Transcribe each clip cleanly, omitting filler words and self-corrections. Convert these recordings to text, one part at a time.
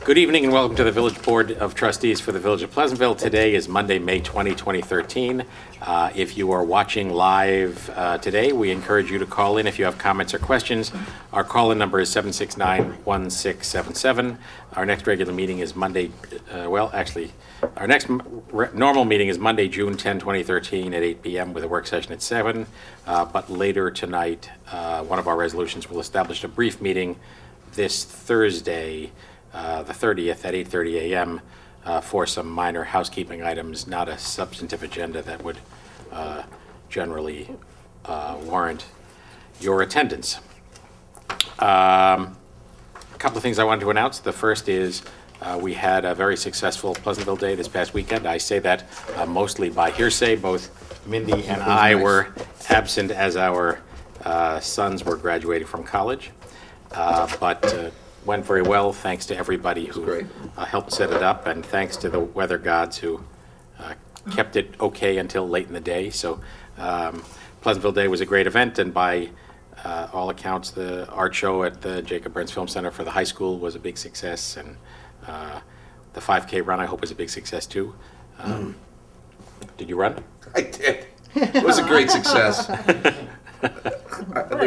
Good evening and welcome to the Village Board of Trustees for the Village of Pleasantville. Today is Monday, May 20, 2013. If you are watching live today, we encourage you to call in if you have comments or questions. Our call-in number is 769-1677. Our next regular meeting is Monday, our next normal meeting is Monday, June 10, 2013 at 8 p.m. with a work session at 7. But later tonight, one of our resolutions will establish a brief meeting this Thursday, the 30th at 8:30 a.m. For some minor housekeeping items, not a substantive agenda that would generally warrant your attendance. A couple of things I wanted to announce. The first is we had a very successful Pleasantville Day this past weekend. I say that mostly by hearsay. Both Mindy and I were absent as our sons were graduating from college. But went very well, thanks to everybody who helped set it up, and thanks to the weather gods who kept it okay until late in the day. So Pleasantville Day was a great event, and by all accounts, the art show at the Jacob Burns Film Center for the high school was a big success, and the 5K run, I hope, was a big success too. Did you run? I did. It was a great success. You're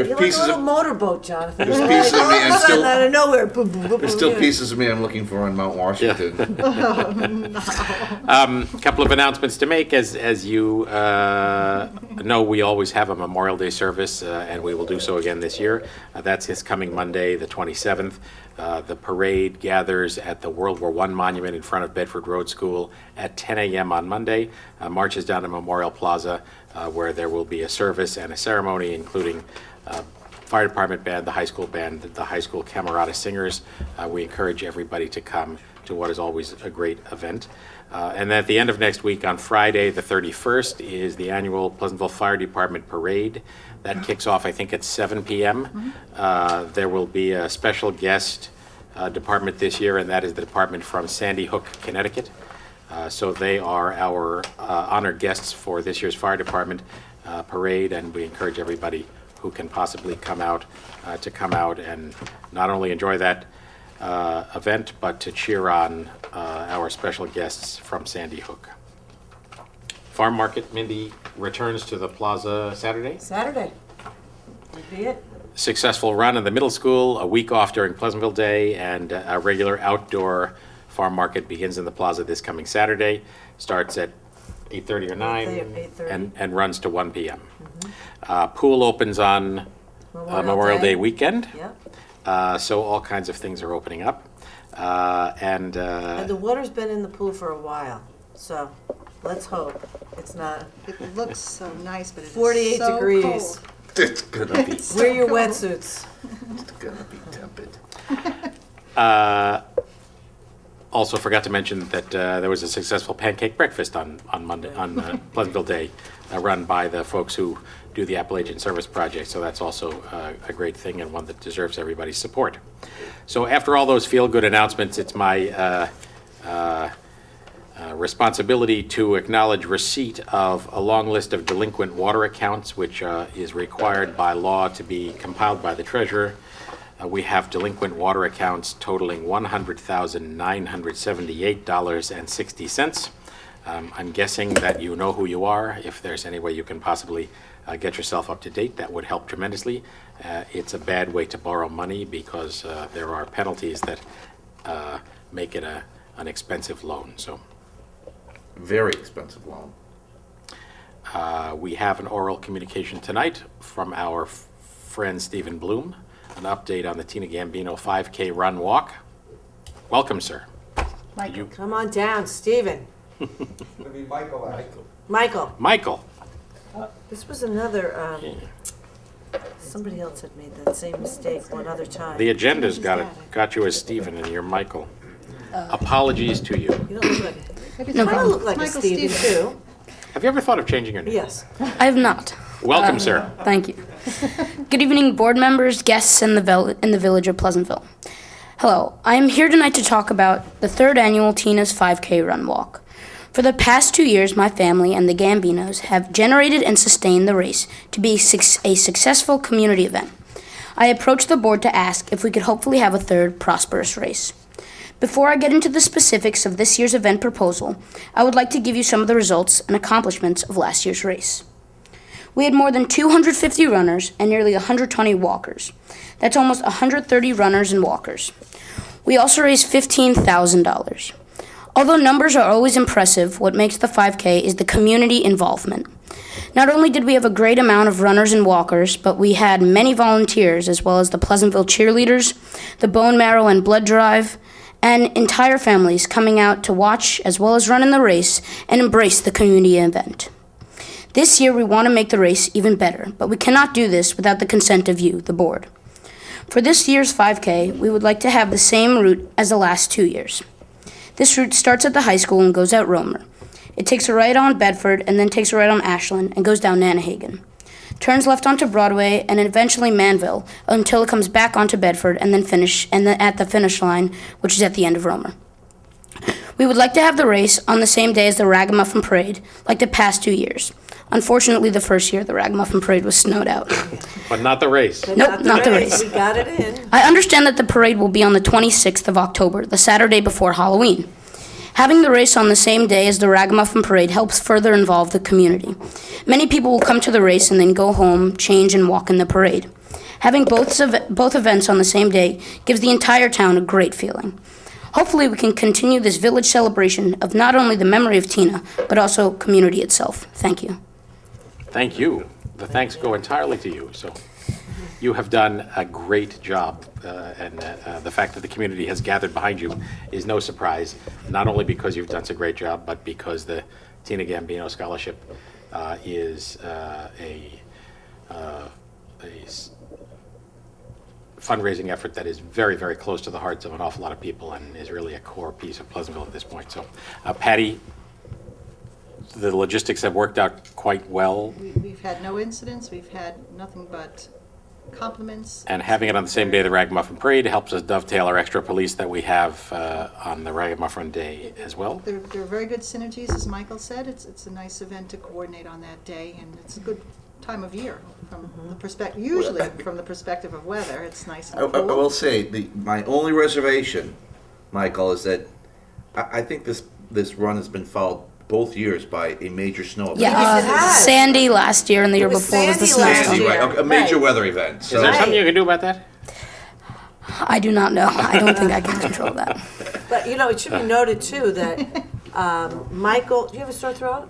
like a little motorboat, Jonathan. There's pieces of me I'm still out of nowhere. Boom, boom, boom, there's still pieces of me I'm looking for on Mount Washington. A couple of announcements to make. As you know, we always have a Memorial Day service, and we will do so again this year. That's this coming Monday, the 27th. The parade gathers at the World War I Monument in front of Bedford Road School at 10 a.m. on Monday. Marches down to Memorial Plaza, where there will be a service and a ceremony, including fire department band, the high school Camerata Singers. We encourage everybody to come to what is always a great event. And then at the end of next week, on Friday, the 31st, is the annual Pleasantville Fire Department Parade. That kicks off, I think, at 7 p.m. There will be a special guest department this year, and that is the department from Sandy Hook, Connecticut. So they are our honored guests for this year's fire department parade, and we encourage everybody who can possibly come out to come out and not only enjoy that event, but to cheer on our special guests from Sandy Hook. Farm Market, Mindy, returns to the plaza Saturday. Saturday. Would be it. Successful run in the middle school, a week off during Pleasantville Day, and a regular outdoor farm market begins in the plaza this coming Saturday. Starts at 8:30 or 9 and runs to 1 p.m. Pool opens on Memorial Day weekend. Yep. So all kinds of things are opening up. And the water's been in the pool for a while, so let's hope it's not. It looks so nice, but it's 48 so degrees. cold. It's gonna be Wear your wetsuits. it's gonna be tepid. also forgot to mention that there was a successful pancake breakfast on Pleasantville Day, run by the folks who do the Appalachian Service Project. So that's also a great thing and one that deserves everybody's support. So after all those feel-good announcements, it's my responsibility to acknowledge receipt of a long list of delinquent water accounts, which is required by law to be compiled by the treasurer. We have delinquent water accounts totaling $100,978.60. I'm guessing that you know who you are. If there's any way you can possibly get yourself up to date, that would help tremendously. It's a bad way to borrow money because there are penalties that make it an expensive loan. So, Very expensive loan. we have an oral communication tonight from our friend Stephen Bloom, an update on the Tina Gambino 5K run walk. Welcome, sir. Michael. Come on down, Stephen. Michael. Michael. This was another, somebody else had made that same mistake one other time. The agenda's got you as Stephen and you're Michael. Apologies to you. You don't look like Maybe You it's kind of look like a Michael Stephen, too. Have you ever thought of changing your name? Yes. I have not. Welcome, sir. Thank you. Good evening, board members, guests in the village of Pleasantville. Hello, I am here tonight to talk about the third annual Tina's 5K Run Walk. For the past 2 years, my family and the Gambinos have generated and sustained the race to be a successful community event. I approached the board to ask if we could hopefully have a third prosperous race. Before I get into the specifics of this year's event proposal, I would like to give you some of the results and accomplishments of last year's race. We had more than 250 runners and nearly 120 walkers. That's almost 130 runners and walkers. We also raised $15,000. Although numbers are always impressive, what makes the 5K is the community involvement. Not only did we have a great amount of runners and walkers, but we had many volunteers, as well as the Pleasantville cheerleaders, the Bone Marrow and Blood Drive, and entire families coming out to watch as well as run in the race and embrace the community event. This year we want to make the race even better, but we cannot do this without the consent of you, the board. For this year's 5K, we would like to have the same route as the last 2 years. This route starts at the high school and goes out Romer. It takes a right on Bedford and then takes a right on Ashland and goes down Nanahagan. Turns left onto Broadway and eventually Manville until it comes back onto Bedford and then at the finish line, which is at the end of Romer. We would like to have the race on the same day as the Ragamuffin Parade, like the past 2 years. Unfortunately, the first year the Ragamuffin Parade was snowed out. But not the race. But Nope, not the race. We got it in. I understand that the parade will be on the 26th of October, the Saturday before Halloween. Having the race on the same day as the Ragamuffin Parade helps further involve the community. Many people will come to the race and then go home, change, and walk in the parade. Having both events on the same day gives the entire town a great feeling. Hopefully we can continue this village celebration of not only the memory of Tina, but also community itself. Thank you. Thank you. The thanks go entirely to you. So you have done a great job, and the fact that the community has gathered behind you is no surprise, not only because you've done such a great job, but because the Tina Gambino Scholarship is a fundraising effort that is very, very close to the hearts of an awful lot of people and is really a core piece of Pleasantville at this point. So, Patty, the logistics have worked out quite well. We've had no incidents, we've had nothing but compliments. And having it on the same day of the Ragamuffin Parade helps us dovetail our extra police that we have on the Ragamuffin Day as well. There are very good synergies, as Michael said. It's a nice event to coordinate on that day, and it's a good time of year from the perspective, usually from the perspective of weather. It's nice and I cool. will say, my only reservation, Michael, is that I think this run has been followed both years by a major snow event. Yeah, Yes, it has. Sandy last year and the year It was before was the Sandy last snowstorm. Sandy, right, year. okay, a major Right. weather event. Is So there Right. something you can do about that? I do not know. I don't think I can control that. But, it should be noted, too, that Michael, do you have a sore throat?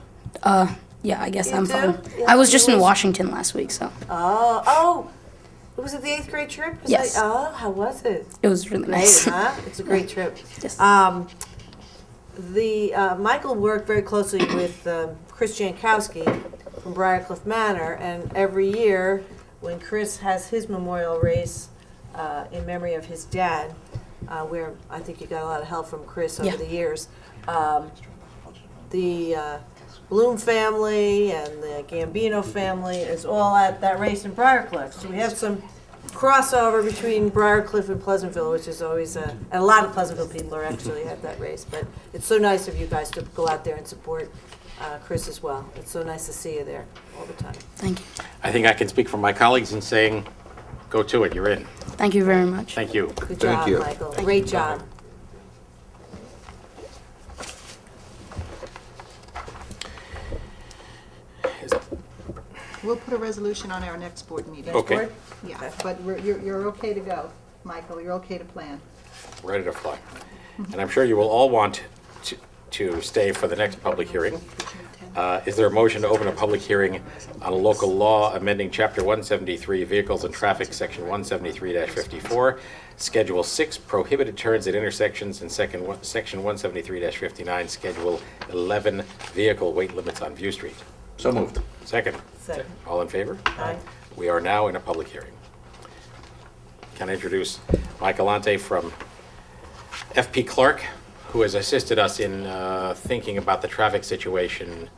Yeah, I guess You I'm do? fine. Yeah, I was just you in was- Washington last week, so Oh, was it the 8th grade trip? Was Yes. How was it? it was really Great, nice. huh? It's a great trip. Yes. Michael worked very closely with Chris Jankowski from Briarcliff Manor, and every year when Chris has his memorial race in memory of his dad, where I think you got a lot of help from Chris over Yeah. the years, the Bloom family and the Gambino family is all at that race in Briarcliff. So we have some crossover between Briarcliff and Pleasantville, which is always and a lot of Pleasantville people are actually at that race. But it's so nice of you guys to go out there and support Chris as well. It's so nice to see you there all the time. Thank you. I think I can speak for my colleagues in saying, go to it, you're in. Thank you very much. Thank you. Good Thank job, you. Michael. Great job. We'll put a resolution on our next board meeting. Okay. Board? Yeah, but you're okay to go, Michael. You're okay to plan. Ready to fly. And I'm sure you will all want to stay for the next public hearing. Is there a motion to open a public hearing on a local law amending Chapter 173, Vehicles and Traffic, Section 173-54, Schedule 6, Prohibited Turns at Intersections, and Section 173-59, Schedule 11, Vehicle Weight Limits on View Street? So moved. Second. Second. All in favor? Aye. We are now in a public hearing. Can I introduce Mike Alante from FP Clark, who has assisted us in thinking about the traffic situation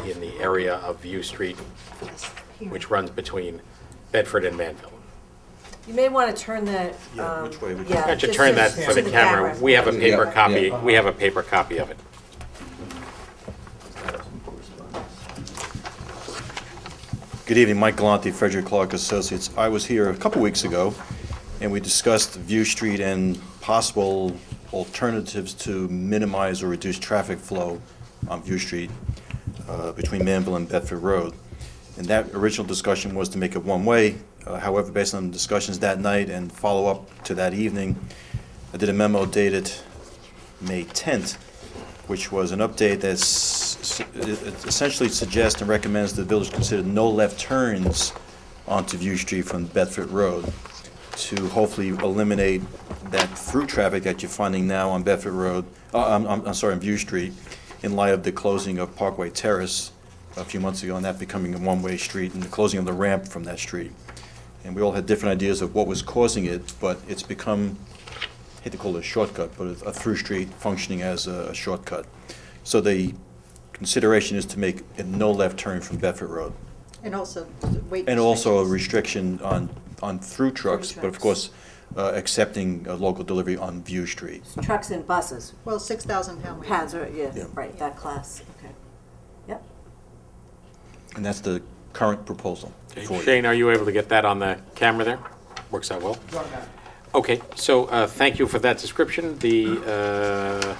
in the area of View Street, which runs between Bedford and Manville. You may want to turn that. which way would you- Yeah, Why don't you just turn that to for the camera? We have a paper Yeah, copy. yeah. We have a paper copy of it. Good evening, Mike Galante, Frederick Clark Associates. I was here a couple weeks ago, and we discussed View Street and possible alternatives to minimize or reduce traffic flow on View Street between Manville and Bedford Road. And that original discussion was to make it one-way. However, based on discussions that night and follow-up to that evening, I did a memo dated May 10th, which was an update that essentially suggests and recommends the village consider no left turns onto View Street from Bedford Road to hopefully eliminate that through traffic that you're finding now on Bedford Road, I'm sorry, on View Street, in light of the closing of Parkway Terrace a few months ago and that becoming a one-way street and the closing of the ramp from that street. And we all had different ideas of what was causing it, but it's become, I hate to call it a shortcut, but a through street functioning as a shortcut. So the consideration is to make a no left turn from Bedford Road. And also weight And also a restrictions. restriction on through trucks, but of course, accepting local delivery on View Street. Trucks and buses, Well, 6,000 pound weight. pads, or, yeah, Yeah. right, that class, okay. Yep. And that's the current proposal for you. Shane, are you able to get that on the camera there? Works out well? Okay, so thank you for that description. The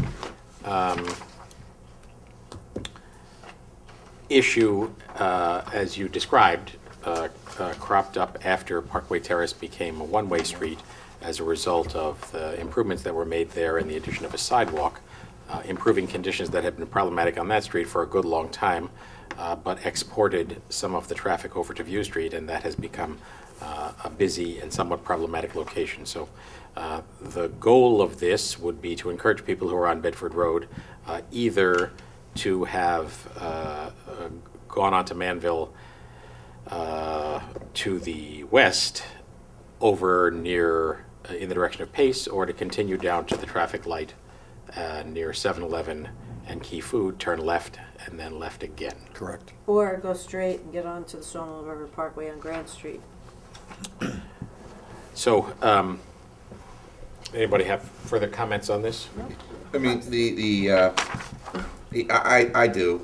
issue, as you described, cropped up after Parkway Terrace became a one-way street as a result of the improvements that were made there and the addition of a sidewalk, improving conditions that had been problematic on that street for a good long time, but exported some of the traffic over to View Street, and that has become a busy and somewhat problematic location. So the goal of this would be to encourage people who are on Bedford Road either to have gone on to Manville to the west over near in the direction of Pace, or to continue down to the traffic light near 7-Eleven and Key Food, turn left and then left again. Correct. Or go straight and get onto the Stonewall River Parkway on Grant Street. So, anybody have further comments on this? I mean, I do.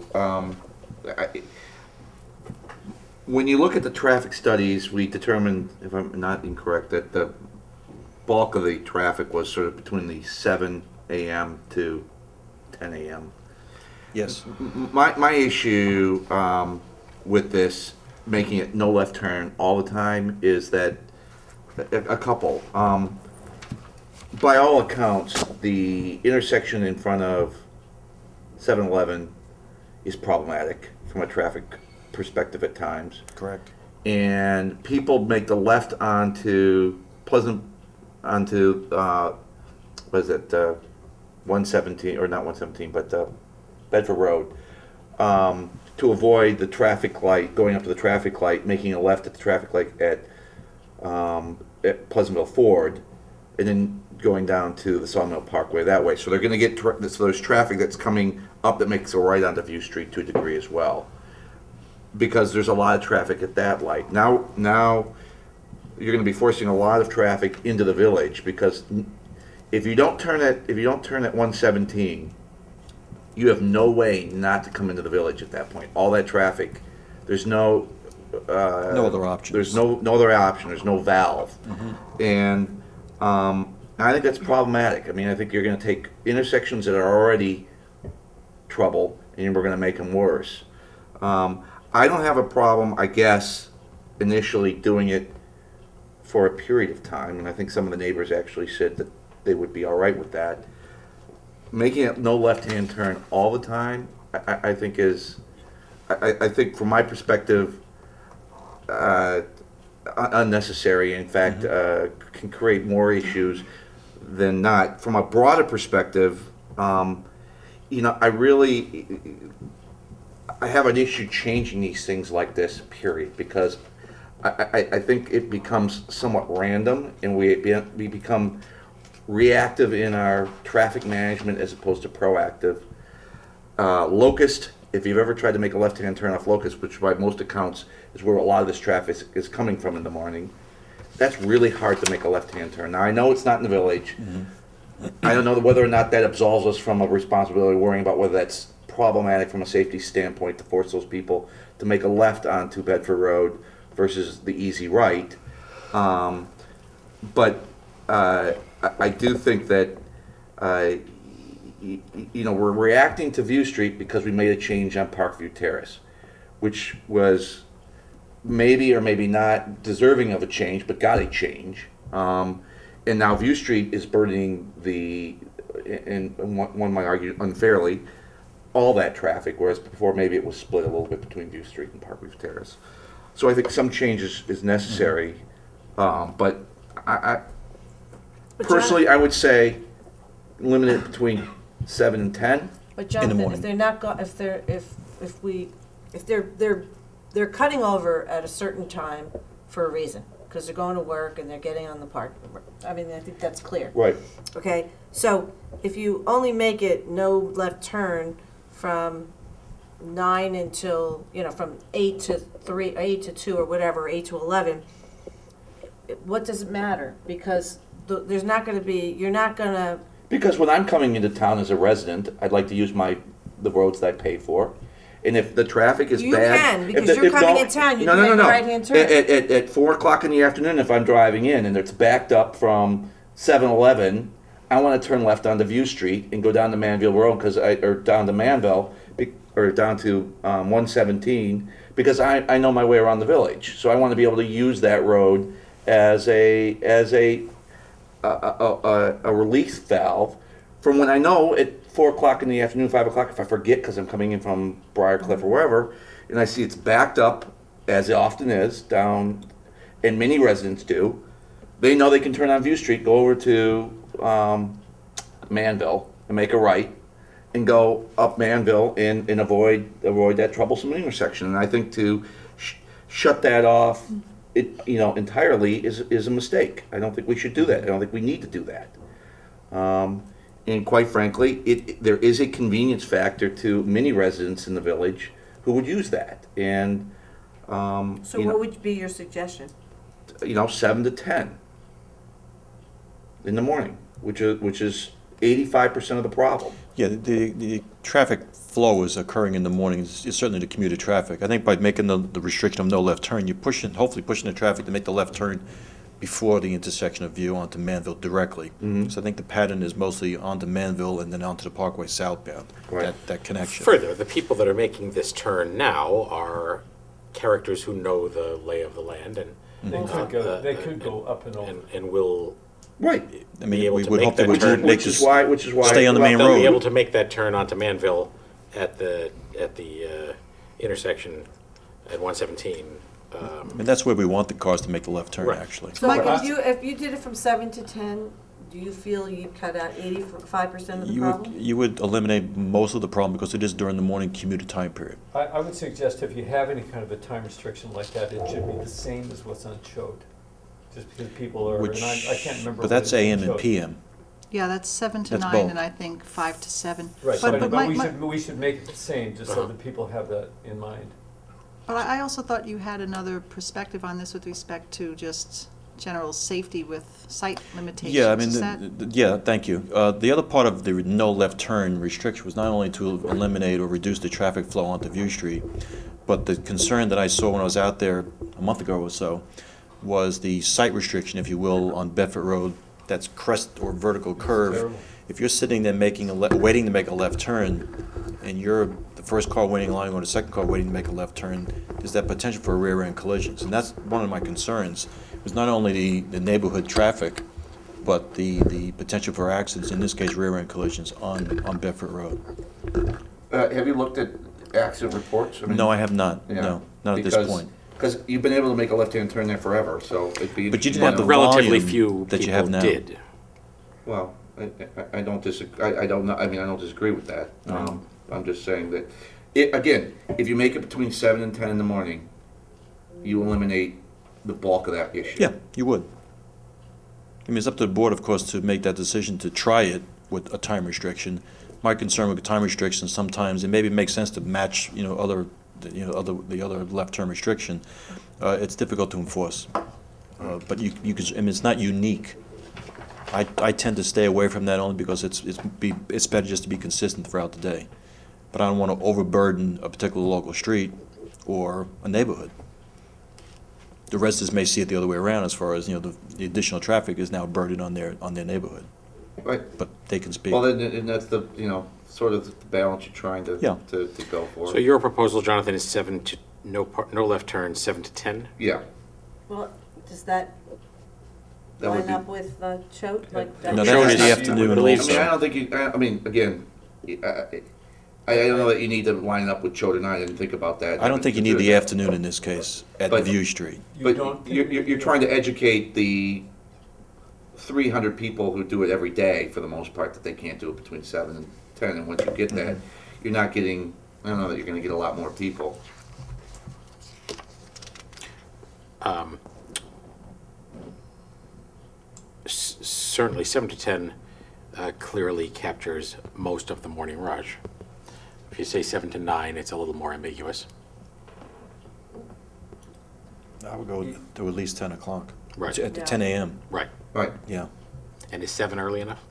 When you look at the traffic studies, we determined, if I'm not incorrect, that the bulk of the traffic was sort of between the 7 a.m. to 10 a.m. Yes. My issue with this, making it no left turn all the time, is that a couple. By all accounts, the intersection in front of 7-Eleven is problematic from a traffic perspective at times. Correct. And people make the left onto Pleasant, onto, what is it, 117, or not 117, but Bedford Road, to avoid the traffic light, going up to the traffic light, making a left at the traffic light at Pleasantville Ford, and then going down to the Sawmill Parkway that way. So they're going to get, so there's traffic that's coming up that makes a right onto View Street to a degree as well, because there's a lot of traffic at that light. Now you're going to be forcing a lot of traffic into the village, because if you don't turn at 117, you have no way not to come into the village at that point. All that traffic, there's no other options. There's no other option. There's no valve, and I think that's problematic. I mean, I think you're going to take intersections that are already trouble, and we're going to make them worse. I don't have a problem, I guess, initially doing it for a period of time, and I think some of the neighbors actually said that they would be all right with that. Making it no left-hand turn all the time, I think is, I think from my perspective, unnecessary. In fact, can create more issues than not. From a broader perspective, I have an issue changing these things like this, period, because I think it becomes somewhat random, and we become reactive in our traffic management as opposed to proactive. Locust, if you've ever tried to make a left-hand turn off Locust, which by most accounts is where a lot of this traffic is coming from in the morning, that's really hard to make a left-hand turn. Now, I know it's not in the village. I don't know whether or not that absolves us from a responsibility worrying about whether that's problematic from a safety standpoint to force those people to make a left onto Bedford Road versus the easy right. But I do think that, we're reacting to View Street because we made a change on Parkview Terrace, which was maybe or maybe not deserving of a change, but got a change. And now View Street is burdening and one might argue unfairly, all that traffic, whereas before maybe it was split a little bit between View Street and Parkview Terrace. So I think some change is necessary, but I But personally, I would say limit it between 7 and 10. But Jonathan, morning. if they're not they're cutting over at a certain time for a reason, because they're going to work and they're getting on the park. I mean, I think that's clear. Right. Okay, so if you only make it no left turn from 9 until, from 8 to 3, 8 to 2 or whatever, 8 to 11, what does it matter? Because there's not going to be, you're not going to. Because when I'm coming into town as a resident, I'd like to use the roads that I pay for. And if the traffic is You bad. can, because you're coming in town, you can make a right-hand turn. At 4 o'clock in the afternoon, if I'm driving in and it's backed up from 7-Eleven, I want to turn left onto View Street and go down to Manville Road, or down to Manville, or down to 117, because I know my way around the village. So I want to be able to use that road as a release valve from when I know at 4 o'clock in the afternoon, 5 o'clock, if I forget because I'm coming in from Briarcliff or wherever, and I see it's backed up, as it often is, down, and many residents do, they know they can turn on View Street, go over to Manville, and make a right, and go up Manville and avoid that troublesome intersection. And I think to shut that off, entirely is a mistake. I don't think we should do that. I don't think we need to do that. And quite frankly, there is a convenience factor to many residents in the village who would use that. And So what would be your suggestion? 7 to 10 in the morning, which is 85% of the problem. Yeah, the traffic flow is occurring in the morning. It's certainly the commuter traffic. I think by making the restriction of no left turn, you're hopefully pushing the traffic to make the left turn before the intersection of View onto Manville directly. Mhm. So I think the pattern is mostly onto Manville and then onto the Parkway southbound, Right. that connection. Further, the people that are making this turn now are characters who know the lay of the land and They could go up and over. and will Right. I be mean, able we to would make hope they that would turn, make Which is this why. stay on the main they'll be road. able to make that turn onto Manville at the intersection at 117. And that's where we want the cars to make the left turn, Right. actually. So Mike, if you did it from 7 to 10, do you feel you'd cut out 85% of the problem? You would eliminate most of the problem because it is during the morning commuter time period. I would suggest if you have any kind of a time restriction like that, it should be the same as what's on Chode. Just because people are, and I can't remember. But that's what it is AM on and Chode. PM. Yeah, that's 7 to That's 9, both. and I think 5 to 7. Right, But but my- we should make it the same, just so that people have that in mind. But I also thought you had another perspective on this with respect to just general safety with site limitations. Yeah, I mean, Is that- yeah, thank you. The other part of the no left turn restriction was not only to eliminate or reduce the traffic flow onto View Street, but the concern that I saw when I was out there a month ago or so was the site restriction, if you will, on Bedford Road, that's crest or vertical curve. terrible. If you're sitting there waiting to make a left turn, and you're the first car waiting in line or the second car waiting to make a left turn, there's that potential for rear-end collisions. And that's one of my concerns, was not only the neighborhood traffic, but the potential for accidents, in this case rear-end collisions on Bedford Road. Have you looked at accident reports? No, I have not, Yeah, no, not at this because- point. Because you've been able to make a left-hand turn there forever, so it'd be. But you didn't know, have the Relatively volume few that you people have now. did. Well, I don't disagree. I don't know. I mean, I don't disagree with that. I'm just saying that, again, if you make it between 7 and 10 in the morning, you eliminate the bulk of that issue. Yeah, you would. I mean, it's up to the board, of course, to make that decision to try it with a time restriction. My concern with the time restriction, sometimes it maybe makes sense to match, the other left turn restriction. It's difficult to enforce, but you can. I mean, it's not unique. I tend to stay away from that only because it's better just to be consistent throughout the day. But I don't want to overburden a particular local street or a neighborhood. The residents may see it the other way around as far as, the additional traffic is now a burden on their neighborhood. Right. But they can speak. Well, and that's the, sort of the balance you're trying to, Yeah. to go for. So your proposal, Jonathan, is no left turn, 7 to 10? Yeah. Well, does that That would line be- up with Choate? Like, No, Sure that's is. the afternoon I believe also. I don't think you, again, I don't know that you need to line up with Choate and I didn't think about that. I don't think you need the afternoon in this case at But- View Street. But you're trying to educate the 300 people who do it every day, for the most part, that they can't do it between 7 and 10, and once you get that, you're not getting, I don't know that you're gonna get a lot more people. Certainly, 7 to 10 clearly captures most of the morning rush. If you say 7 to 9, it's a little more ambiguous. I would go to at least 10 o'clock. Right. At Yeah. 10 a.m., Right. Right. yeah. And is 7 early enough?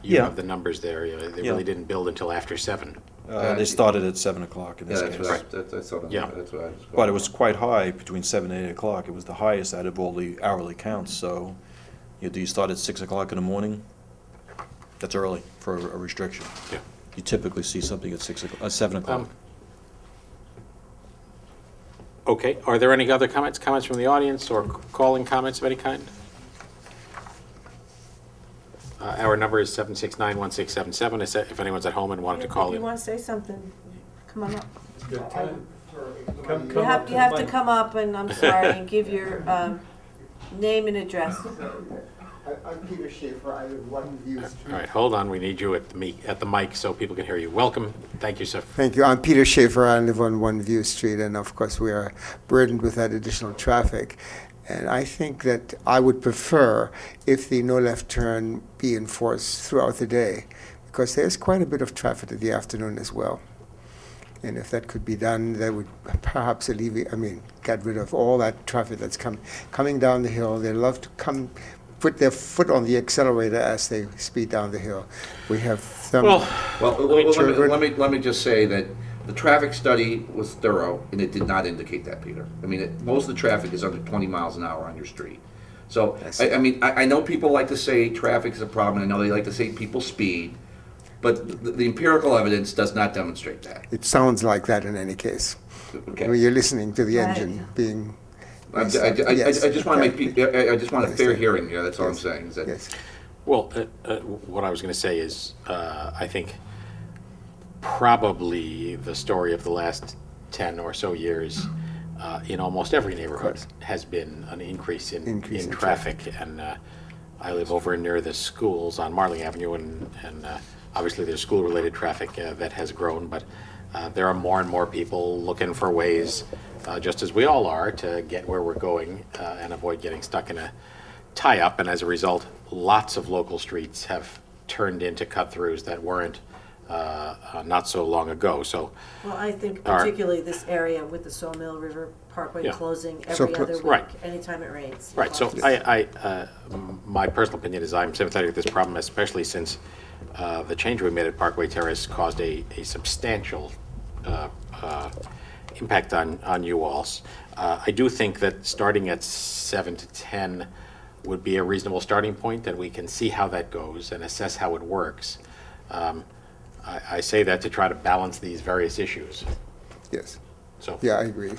You Yeah. have the numbers there. They Yeah. really didn't build until after 7. They started at 7 o'clock in Yeah, this that's case. what Yeah. that's what I was. But it was quite high between 7 and 8 o'clock. It was the highest out of all the hourly counts. So, do you start at 6 o'clock in the morning? That's early for a restriction. Yeah. You typically see something at 7 o'clock. Okay, are there any other comments from the audience or calling comments of any kind? Our number is 769-1677, if anyone's at home and wanted to call If you in. want to say something, come on up. Come You have up to the mic. come up, and I'm sorry, and give your name and address. I'm Peter Schaefer, I live One View All Street. right, hold on, we need you at the mic so people can hear you. Welcome, thank you, sir. Thank you. I'm Peter Schaefer, I live on One View Street, and of course, we are burdened with that additional traffic. And I think that I would prefer if the no left turn be enforced throughout the day, because there's quite a bit of traffic in the afternoon as well. And if that could be done, that would perhaps get rid of all that traffic that's coming down the hill. They love to put their foot on the accelerator as they speed down the hill. We have some. Well, Let me just say that the traffic study was thorough, and it did not indicate that, Peter. Most of the traffic is under 20 miles an hour on your street. So, I know people like to say traffic is a problem, and I know they like to say people speed, but the empirical evidence does not demonstrate that. It sounds like that in any case. Okay. When you're listening to the Right. engine being. I Yes. just want to make people, I just want a fair Understand. hearing here, that's all I'm Yes. saying. Is that Yes. well, what I was going to say is, I think probably the story of the last 10 or so years in almost every neighborhood has been an increase in traffic. And I live over near the schools on Marling Avenue, and obviously there's school-related traffic that has grown, but there are more and more people looking for ways, just as we all are, to get where we're going and avoid getting stuck in a tie-up. And as a result, lots of local streets have turned into cut-throughs that weren't not so long ago. So, Well, I think All right. particularly this area with the Sawmill River Parkway Yeah. closing So every cl- other week, Right. anytime it rains. right, so my personal opinion is I'm sympathetic to this problem, especially since the change we made at Parkway Terrace caused a substantial impact on you alls. I do think that starting at 7 to 10 would be a reasonable starting point, and we can see how that goes and assess how it works. I say that to try to balance these various issues. Yes. So, Yeah, I agree.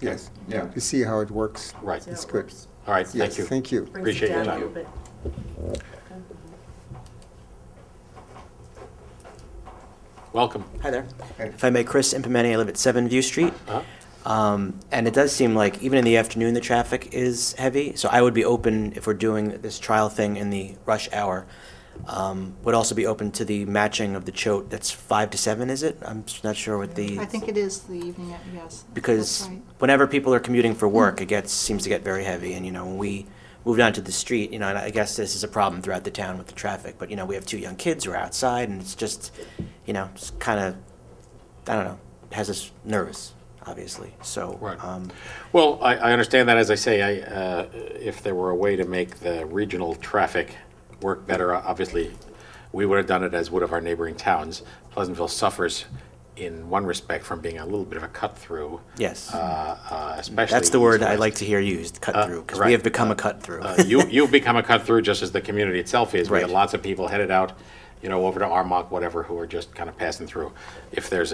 Yes. Yeah. To see how it works. right. See how It's it good. works. All right, Yes, thank you. thank you. Brings it Appreciate your down a time. little bit. Welcome. Hi there. If I may, Chris Impimani, I live at 7 View Street. And it does seem like even in the afternoon, the traffic is heavy. So I would be open, if we're doing this trial thing in the rush hour, would also be open to the matching of the Choate. That's 5 to 7, is it? I'm just not sure what the... I think it is the evening, yes. Because That's right. whenever people are commuting for work, seems to get very heavy. And, when we moved onto the street, and I guess this is a problem throughout the town with the traffic, but, we have 2 young kids who are outside, and it's just, just kind of, I don't know, it has us nervous, obviously. So, Right. Well, I understand that. As I say, if there were a way to make the regional traffic work better, obviously, we would have done it, as would have our neighboring towns. Pleasantville suffers in one respect from being a little bit of a cut-through. Yes. Especially. That's the word I east-west. like to hear used, cut through, because right. we have become a cut through. You've become a cut-through just as the community itself is. We Right. had lots of people headed out, over to Armonk, whatever, who are just kind of passing through. If there's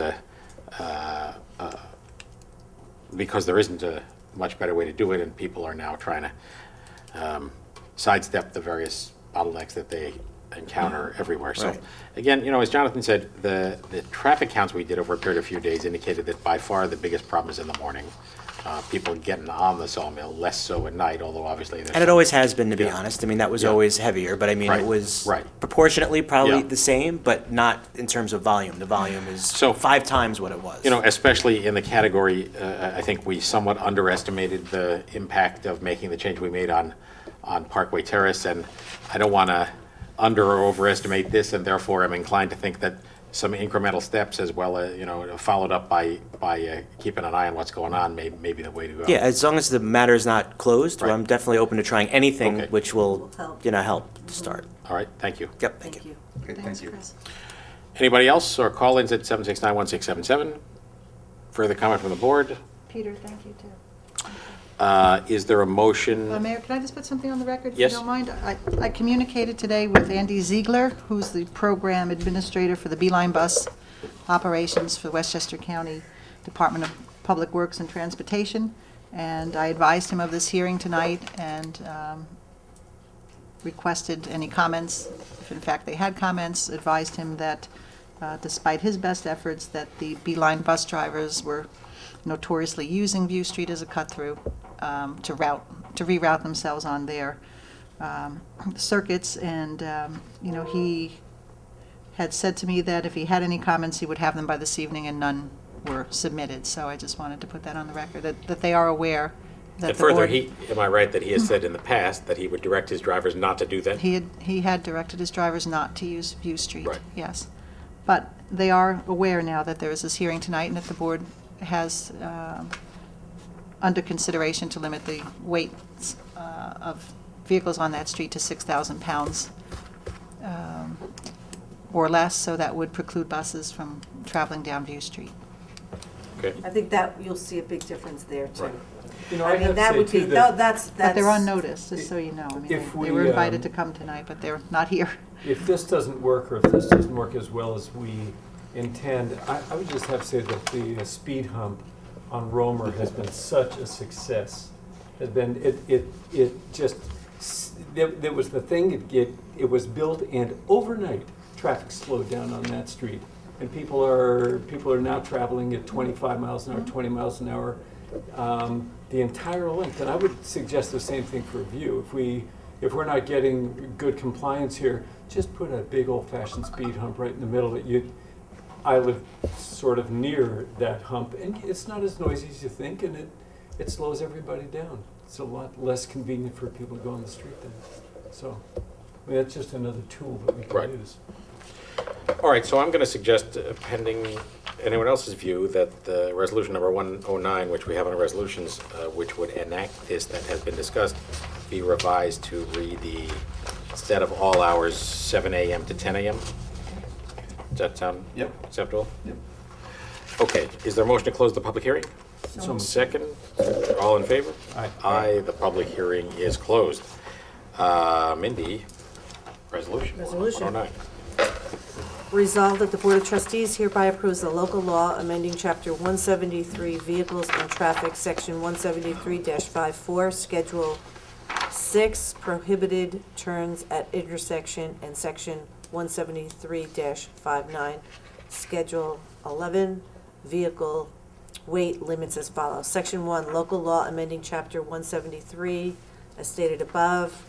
because there isn't a much better way to do it, and people are now trying to sidestep the various bottlenecks that they encounter everywhere. So, Right. again, as Jonathan said, the traffic counts we did over a period of a few days indicated that by far the biggest problem is in the morning. People getting on the sawmill, less so at night, although obviously there's And it always has been, to be Yeah. honest. I mean, that was Yeah. always heavier, but I mean, Right. it was Right. proportionately probably Yeah. the same, but not in terms of volume. The volume is So- 5 times what it was. Especially in the category, I think we somewhat underestimated the impact of making the change we made on Parkway Terrace, and I don't want to under or overestimate this, and therefore I'm inclined to think that some incremental steps as well as, followed up by keeping an eye on what's going on may be the way to go. Yeah, as long as the matter is not closed, Right. I'm definitely open to trying anything Okay. which will, Help. help to start. All right, thank you. Yep, thank you. Okay, Thanks, thank you. Chris. Anybody else, or call-ins at 769-1677? Further comment from the board? Peter, thank you, too. Is there a motion? Mayor, can I just put something on the record, if Yes. you don't mind? I communicated today with Andy Ziegler, who's the program administrator for the Beeline Bus operations for Westchester County Department of Public Works and Transportation, and I advised him of this hearing tonight and requested any comments, if in fact they had comments, advised him that despite his best efforts, that the Beeline bus drivers were notoriously using View Street as a cut-through to reroute themselves on their circuits, and he had said to me that if he had any comments, he would have them by this evening, and none were submitted. So I just wanted to put that on the record, that they are aware that And the further, board. am I right that he has said in the past that he would direct his drivers not to do that? He had directed his drivers not to use View Street. Right. Yes. But they are aware now that there is this hearing tonight, and that the board has under consideration to limit the weight of vehicles on that street to 6,000 pounds or less, so that would preclude buses from traveling down View Street. Okay. I think that you'll see a big difference there too. Right. I mean, have to that say, would be, too, that that's. But they're on notice, just so you know. I mean, If they we, were invited to come tonight, but they're not here. if this doesn't work, or if this doesn't work as well as we intend, I would just have to say that the speed hump on Romer has been such a success. Has been, it just, there was the thing, it was built, and overnight, traffic slowed down on that street. And people are now traveling at 25 miles an hour, 20 miles an hour, the entire length. And I would suggest the same thing for View. If we're not getting good compliance here, just put a big old-fashioned speed hump right in the middle. I live sort of near that hump, and it's not as noisy as you think, and it slows everybody down. It's a lot less convenient for people to go on the street then. So, I mean, that's just another tool that we can Right. use. All right, so I'm going to suggest, pending anyone else's view, that the resolution number 109, which we have on our resolutions, which would enact this that has been discussed, be revised to read instead of all hours, 7 a.m. to 10 a.m. Does that sound acceptable? Yep. Okay, is there a motion to close the public hearing? So moved. Second, all in favor? Aye. Aye, the public hearing is closed. Mindy, resolution. Resolution. 109. Resolved that the Board of Trustees hereby approves the local law amending Chapter 173 Vehicles and Traffic, Section 173-54, Schedule 6, Prohibited Turns at Intersection, and Section 173-59, Schedule 11, Vehicle Weight Limits as follows. Section 1, Local Law amending Chapter 173, as stated above.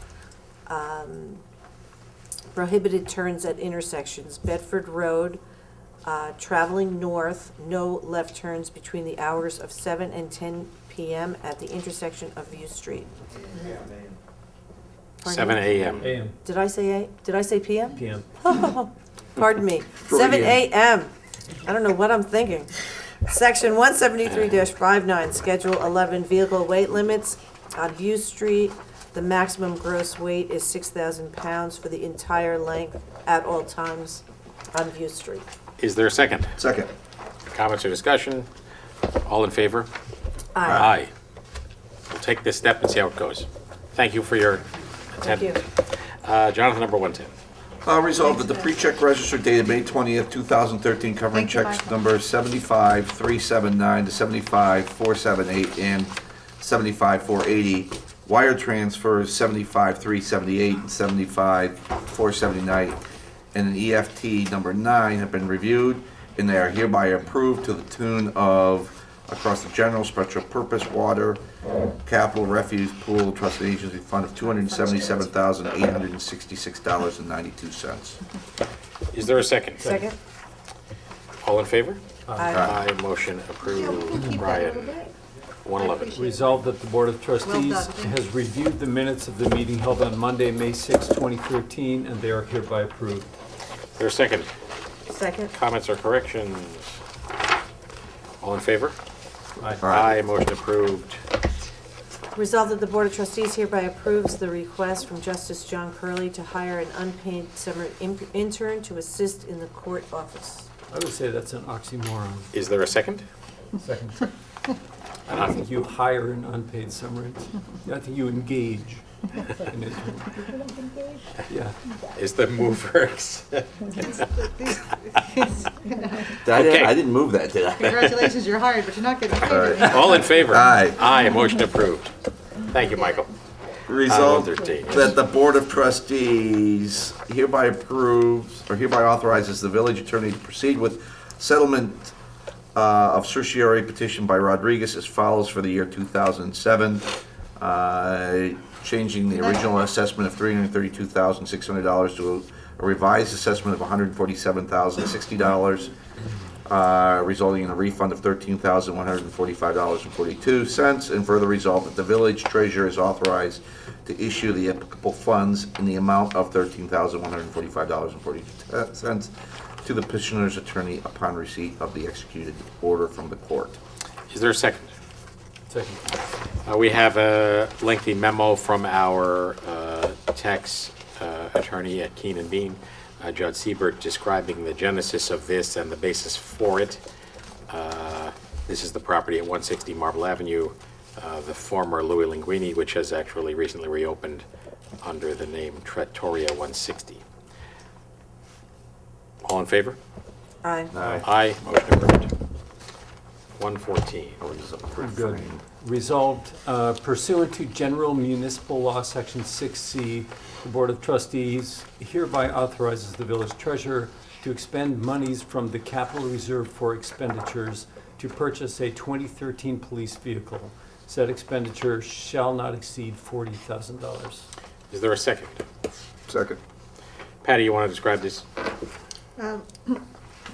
Prohibited turns at intersections. Bedford Road, traveling north, no left turns between the hours of 7 and 10 p.m. at the intersection of View Street. Pardon 7 me? a.m. AM, Did I say Did I say p.m.? PM. Pardon me. 7 a.m. I don't know what I'm thinking. Section 173-59, Schedule 11, Vehicle Weight Limits on View Street. The maximum gross weight is 6,000 pounds for the entire length at all times on View Street. Is there a second? Second. Comments or discussion? All in favor? Aye. We'll take this step and see how it goes. Thank you for your Thank you. attendance. Jonathan, number 110. Resolved that the pre-check register dated May 20th, 2013, covering Thank you, checks Michael. number 75379 to 75478 and 75480, wire transfers 75378 and 75479, and an EFT number 9 have been reviewed, and they are hereby approved to the tune of, across the general special purpose water, capital refuse pool trust and agency fund of $277,866.92. Is there a second? Second? All in favor? Aye. Motion approved. Brian, 111. Resolved that the Board of Trustees done. has reviewed the minutes of the meeting held on Monday, May 6, 2013, and they are hereby approved. Is there a second? Second? Comments or corrections? All in favor? Aye. Motion approved. Resolved that the Board of Trustees hereby approves the request from Justice John Curley to hire an unpaid summer intern to assist in the court office. I would say that's an oxymoron. Is there a second? Second. I don't think you hire an unpaid summer intern. I think you engage an intern. Yeah. Is the mover? I didn't move that, did I? Congratulations, you're hired, but you're not getting paid. All in favor? Aye. Motion approved. Thank you, Michael. Resolved 113, yes. that the Board of Trustees hereby approves, or hereby authorizes the village attorney to proceed with settlement of certiorari petition by Rodriguez as follows for the year 2007, changing the original assessment of $332,600 to a revised assessment of $147,060, resulting in a refund of $13,145.42, and further resolved that the village treasurer is authorized to issue the applicable funds in the amount of $13,145.42 to the petitioner's attorney upon receipt of the executed order from the court. Is there a second? Second. We have a lengthy memo from our tax attorney at Keenan Bean, Judd Siebert, describing the genesis of this and the basis for it. This is the property at 160 Marble Avenue, the former Louis Linguini, which has actually recently reopened under the name Trattoria 160. All in favor? Aye. Aye. Motion approved. 114. Good. Resolved pursuant to General Municipal Law, Section 6C, the Board of Trustees hereby authorizes the village treasurer to expend monies from the capital reserve for expenditures to purchase a 2013 police vehicle. Said expenditure shall not exceed $40,000. Is there a second? Second. Patty, you want to describe this?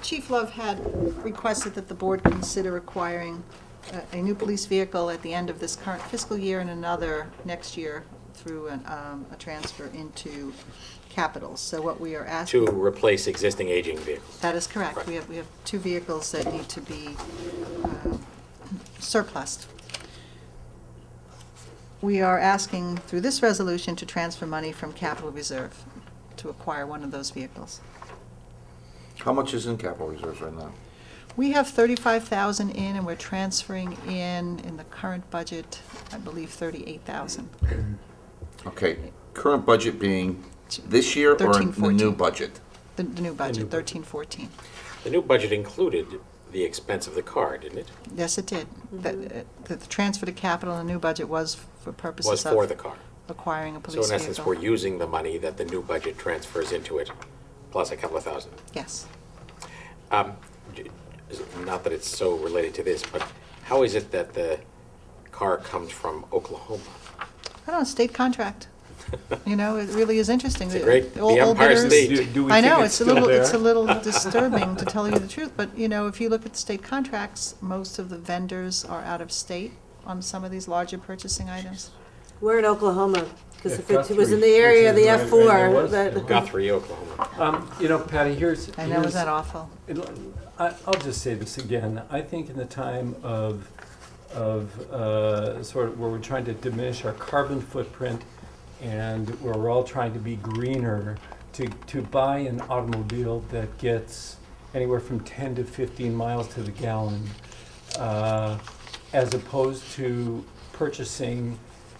Chief Love had requested that the board consider acquiring a new police vehicle at the end of this current fiscal year and another next year through a transfer into capital. So what we are asking... To replace existing aging vehicles. That is correct. Right. We have two vehicles that need to be surplused. We are asking through this resolution to transfer money from capital reserve to acquire one of those vehicles. How much is in capital reserves right now? We have 35,000 in, and we're transferring in the current budget, I believe 38,000. Okay, current budget being this year or the 13-14. new budget? The new budget, 13-14. The new budget included the expense of the car, didn't it? Yes, it did. The transfer to capital in the new budget was for purposes Was of for the car. acquiring a So police in essence, vehicle. we're using the money that the new budget transfers into it, plus a couple of thousand. Yes. Not that it's so related to this, but how is it that the car comes from Oklahoma? I don't know, state contract. You know, it really is interesting. It's a great, All the Empire bidders- State. Do we I think know, it's it's a still little, there? it's a little disturbing to tell you the truth, but, you know, if you look at the state contracts, most of the vendors are out of state on some of these larger purchasing items. We're in Oklahoma, because Yeah, if it was in Guthrie, the area of the which is where it F4, was. that, Guthrie, Oklahoma. You know, Patty, here's... I know, is that awful? I'll just say this again. I think in the time of sort of where we're trying to diminish our carbon footprint and where we're all trying to be greener, to buy an automobile that gets anywhere from 10 to 15 miles to the gallon, as opposed to purchasing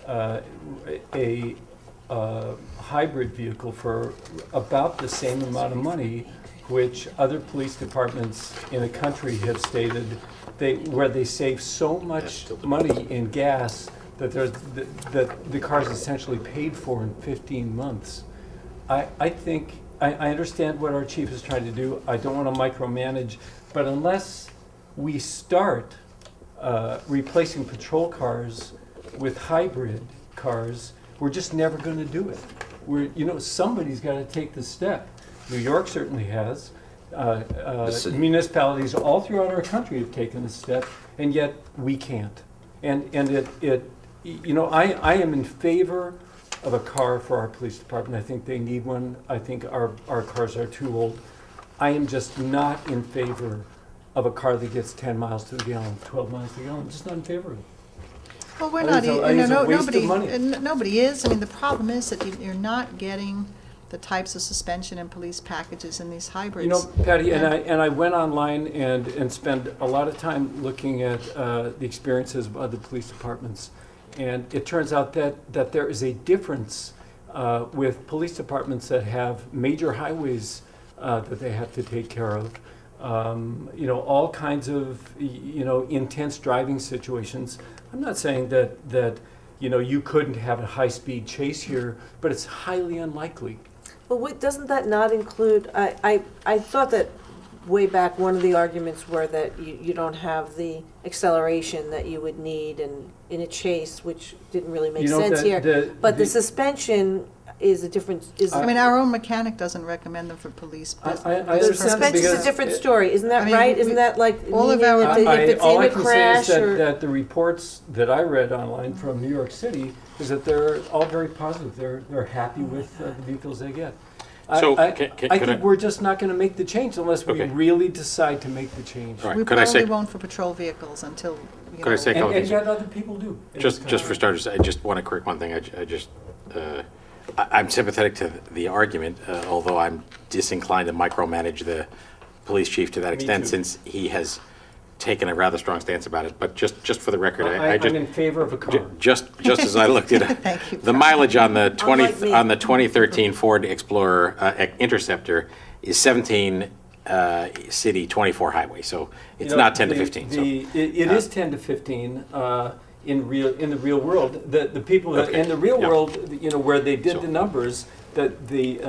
a hybrid vehicle for about the same amount of money, which other police departments in the country have stated where they save so much money in gas that the car is essentially paid for in 15 months. I think, I understand what our chief is trying to do. I don't want to micromanage, but unless we start replacing patrol cars with hybrid cars, we're just never going to do it. Somebody's got to take the step. New York certainly has. Municipalities all throughout our country have taken this step, and yet we can't. And I am in favor of a car for our police department. I think they need one. I think our cars are too old. I am just not in favor of a car that gets 10 miles to the gallon, 12 miles to the gallon. I'm just not in favor of it. Well, we're I not, think it's a waste of money. nobody is. I mean, the problem is that you're not getting the types of suspension and police packages in these hybrids. Patty, and I went online and spent a lot of time looking at the experiences of other police departments. And it turns out that there is a difference with police departments that have major highways that they have to take care of. All kinds of, intense driving situations. I'm not saying that you couldn't have a high-speed chase here, but it's highly unlikely. But doesn't that not include, I thought that way back, one of the arguments were that you don't have the acceleration that you would need in a chase, which didn't really make sense here. But the suspension is a different, I mean, our own mechanic doesn't recommend them for police. But I the understand suspension's a because different story, isn't that right? Isn't that like, all of meaning our- if it's all in I a can say crash is or? that the reports that I read online from New York City is that they're all very positive. They're happy with the vehicles they get. So, I can think I- we're just not going to make the change unless we Okay. really decide to make the change. All right. We Could I probably say- won't for patrol vehicles until, Could I say a couple And things? yet other people do. in this Just for country. starters, I just want to correct one thing. I'm sympathetic to the argument, although I'm disinclined to micromanage the police chief to that Me extent, too. since he has taken a rather strong stance about it. But just for the record, I I'm just in favor of a car. just as I looked at it, Thank you. the mileage on the Unlike me. 2013 Ford Explorer Interceptor is 17 city, 24 highway. So it's not 10 to 15. It is 10 to 15 in the real world. The people that, Okay. in the real Yeah. world, where they did So- the numbers, that the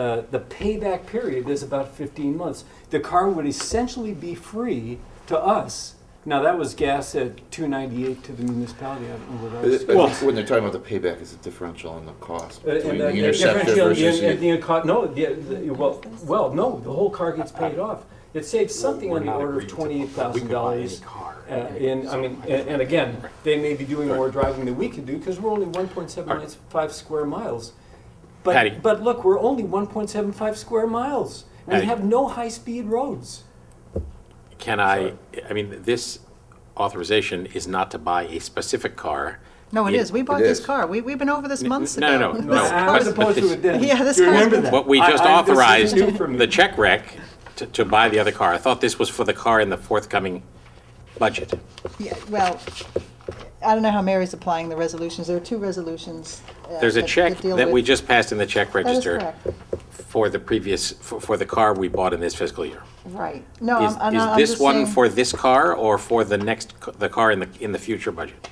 payback period is about 15 months. The car would essentially be free to us. Now, that was gas at $2.98 to the municipality. I don't know what I else. think when they're talking about the payback, it's a differential in the cost between And the the Interceptor differential versus in the no, the whole car gets paid off. It saves something We're on the not order of agreeing to put- we could buy any $28,000. car. And again, they may be doing more driving than we can do because we're only 1.75 square miles. Patty. But look, we're only 1.75 square miles. We Patty. have no high-speed roads. This authorization is not to buy a specific car. No, it is. We bought It this is. car. We've been over this months No, ago. no, no. As opposed to it then. Yeah, this Do you car's remember been- that? What we just This is authorized, new for me. the check rec, to buy the other car. I thought this was for the car in the forthcoming budget. Yeah, well, I don't know how Mary's applying the resolutions. There are two resolutions. There's a that check deal that we with- just passed in the check That is register correct. for the previous, for the car we bought in this fiscal year. Right. No, Is I'm this just one saying- for this car or for the car in the future budget?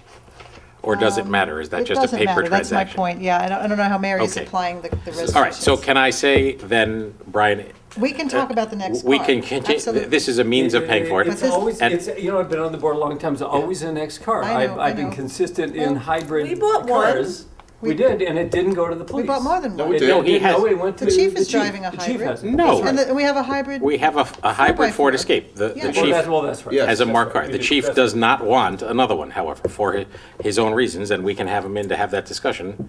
Or does it matter? Is that just a It doesn't paper matter. That's transaction? my point. Yeah, I don't know how Mary's Okay. applying the resolutions. All right, so can I say then, Brian? We can talk about the next We car. can continue, Absolutely. this is a means of paying for it. It's always, And- I've been on the board a long time, it's always the next car. I know, I I've been know. consistent in Well, hybrid we bought one. cars. We did, and it didn't go to the We police. bought more than one. we It did. didn't- No, he has- it went to The chief is driving a The chief hybrid. has it. No. That's right. And we have a hybrid. We have a hybrid Ford Escape. The Yeah. Well, chief that's right. Yes. has a That's marked right. car. We The do. chief That's does right. not want another one, however, for his own reasons, and we can have him in to have that discussion.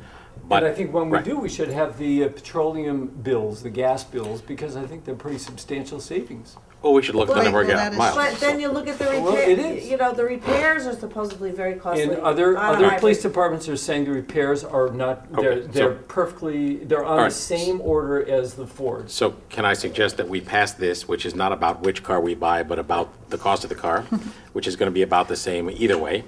But But I think when we right. do, we should have the petroleum bills, the gas bills, because I think they're pretty substantial savings. Oh, we should look at the Well, number of well, that is- miles. But then you look at the Well, it repair, is. you know, the repairs are supposedly very costly. And other on a hybrid. police departments are saying the repairs are not, Okay, they're so- perfectly, they're on the Alright. same order as the Fords. So can I suggest that we pass this, which is not about which car we buy, but about the cost of the car, which is going to be about the same either way,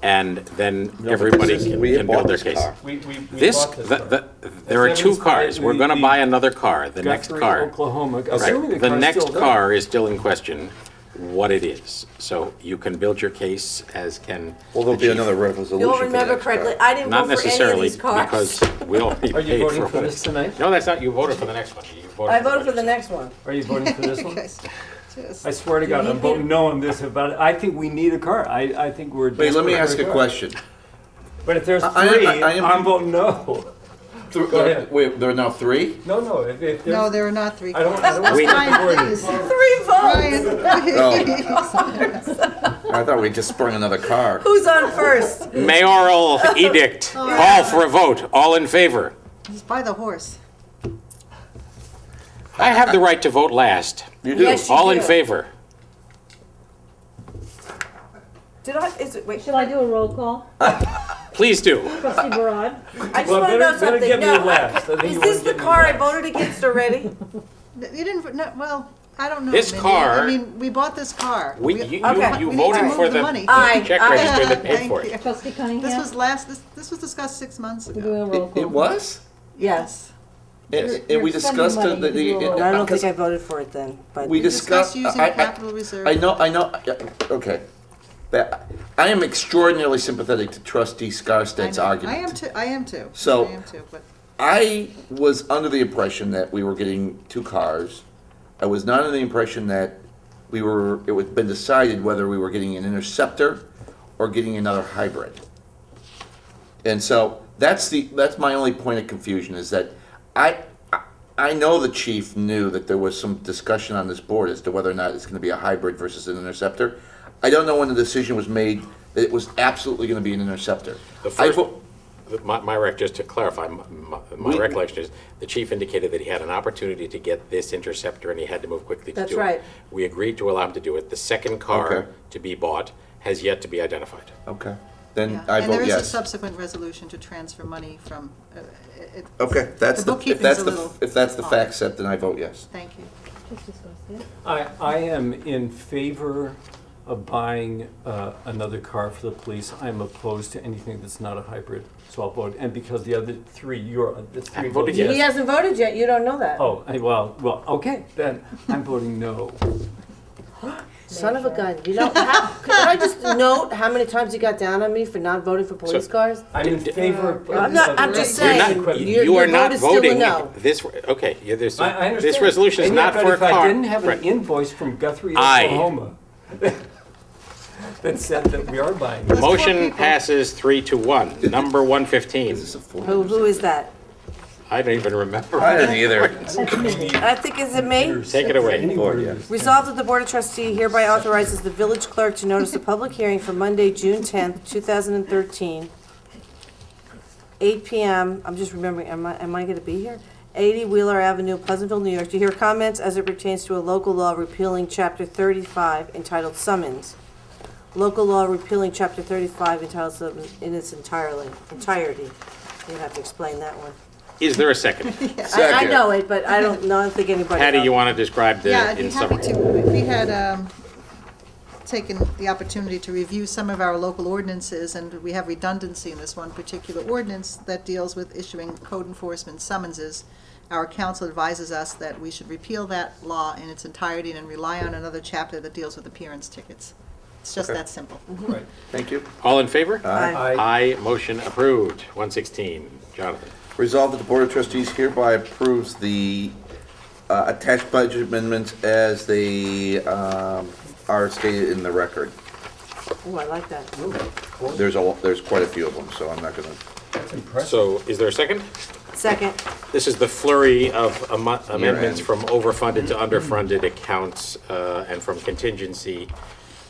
and then everybody can We can bought build their this case. car. We This, bought this car. there are two 75 cars. We're going to the buy another car, the next Guthrie, car. Oklahoma, Right. assuming the The car's next still there. car is still in question, what it is. So you can build your case as can Well, there'll the be chief. another resolution. You'll for the remember next car. correctly, I didn't Not vote for any of necessarily, these cars. because we already Are you paid voting for for one. this tonight? No, that's not, you voted for the next one. You I voted for the one. next one. Are you voting for this one? Guys, just- I swear to God, you I'm need voting me- no on this about it. I think we need a car. I think we're Wait, let me desperate ask for a car. question. But if there's I- three, I am- I'm voting no. Go ahead. Wait, there are now three? No, if there's. No, there are not three I don't cars. want to Brian, the word. please. 3 votes! Brian, Oh. I thought we just sprung another car. Who's on first? Mayoral edict. Call for a vote. All in favor? Just buy the horse. I have the right to vote last. You do? Yes, you All in do. favor? Did I, is it, wait, Shall I do a roll call? Please do. Trustee Barad? I just Well, want to better- know better something. get me No, last. I think is you this wanna the get me car I last. voted against already? You didn't, no, well, I don't know. This Mindy. car- I mean, we bought this car. We, We- you, Okay. you we need voted to for move the the money. Aye. check Aye. register that paid Thank for you. it. Trustee Cunningham? This was discussed 6 months We're ago. doing a roll call. It was? Yes. And you're we spending discussed money, the. you do a roll. I don't think because I voted for it then, but. We We discussed discussed. using capital reserve. I know, yeah, okay. That, I am extraordinarily sympathetic to trustee Scarstead's argument. I am too. So- I am too, but I was under the impression that we were getting 2 cars. I was not under the impression that it had been decided whether we were getting an Interceptor or getting another hybrid. And so that's my only point of confusion, is that I know the chief knew that there was some discussion on this board as to whether or not it's gonna be a hybrid versus an Interceptor. I don't know when the decision was made that it was absolutely gonna be an Interceptor. The I first- vo- Just to clarify, my recollection is the chief indicated that he had an opportunity to get this Interceptor and he had to move quickly to do it. That's right. We agreed to allow him to do it. The second car Okay. to be bought has yet to be identified. Okay, then yeah. I And vote there is a yes. subsequent resolution to transfer money from, Okay, that's The if bookkeeping's that's a little if that's the odd. fact set, then I vote yes. thank you. Trustee Scarstad? I am in favor of buying another car for the police. I'm opposed to anything that's not a hybrid, so I'll vote. And because the other three, the three voted votes yes. He hasn't voted yet, you don't know that. Oh, well, okay, then I'm voting no. Son of a gun, you know, can I just note how many times you got down on me for not voting for police So- cars? I'm in favor of. I'm just You're saying, not, your you are vote not is still a voting no. this, okay, this I understand. this resolution is And yet, not but for a if I car. didn't have an Right. invoice from Guthrie, Aye. Oklahoma, that said that we are buying. Let's four Motion people. passes 3-1. Number 115. Is this a full? Who is that? I don't even remember. I didn't either. I think, is it me? Take it away. Any Board, word yeah. of this. Resolved that the Board of Trustees hereby authorizes the village clerk to notice a public hearing for Monday, June 10th, 2013, 8 PM, I'm just remembering, am I going to be here? 80 Wheeler Avenue, Pleasantville, New York, to hear comments as it pertains to a local law repealing Chapter 35 entitled Summons. Local law repealing Chapter 35 entitled Summons in its entirety. You'd have to explain that one. Is there a second? I Second. know it, but I don't think anybody Patty, else. you want to describe the, Yeah, I'd be in happy summary? to. We had taken the opportunity to review some of our local ordinances, and we have redundancy in this one particular ordinance that deals with issuing code enforcement summonses. Our council advises us that we should repeal that law in its entirety and rely on another chapter that deals with appearance tickets. It's just Okay. that simple. Right. Thank you. All in favor? Aye. Aye, motion approved. 116. Jonathan. Resolved that the Board of Trustees hereby approves the attached budget amendments as they are stated in the record. Oh, I like that. There's quite a few of them, so I'm not gonna. That's impressive. So is there a second? Second. This is the flurry of amendments end. from overfunded to underfunded accounts and from contingency,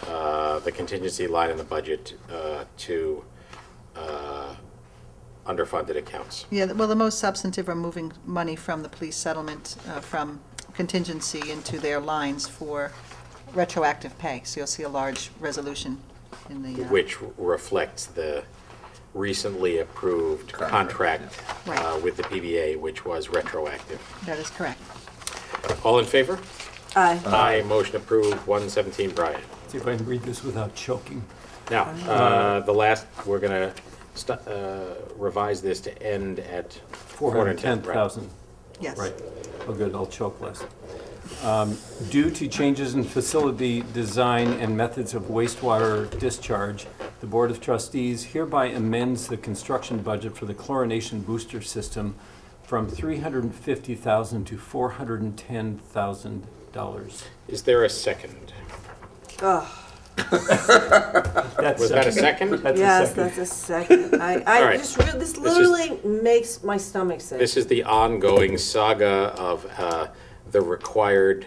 the contingency line in the budget to underfunded accounts. Yeah, well, the most substantive are moving money from the police settlement from contingency into their lines for retroactive pay. So you'll see a large resolution in the. Which reflects the recently approved contract Right. with the PBA, which was retroactive. That is correct. All in favor? Aye. Aye. Motion approved. 117, Brian. See if I can read this without choking. Now, the last, we're going to revise this to end at 410,000. Yes. Right. Oh, good, I'll choke less. Due to changes in facility design and methods of wastewater discharge, the Board of Trustees hereby amends the construction budget for the chlorination booster system from $350,000 to $410,000. Is there a second? Oh, That's Was that a second? That's yes, a second. that's a second. All I right. just really, this literally makes my stomach sick. This is the ongoing saga of the required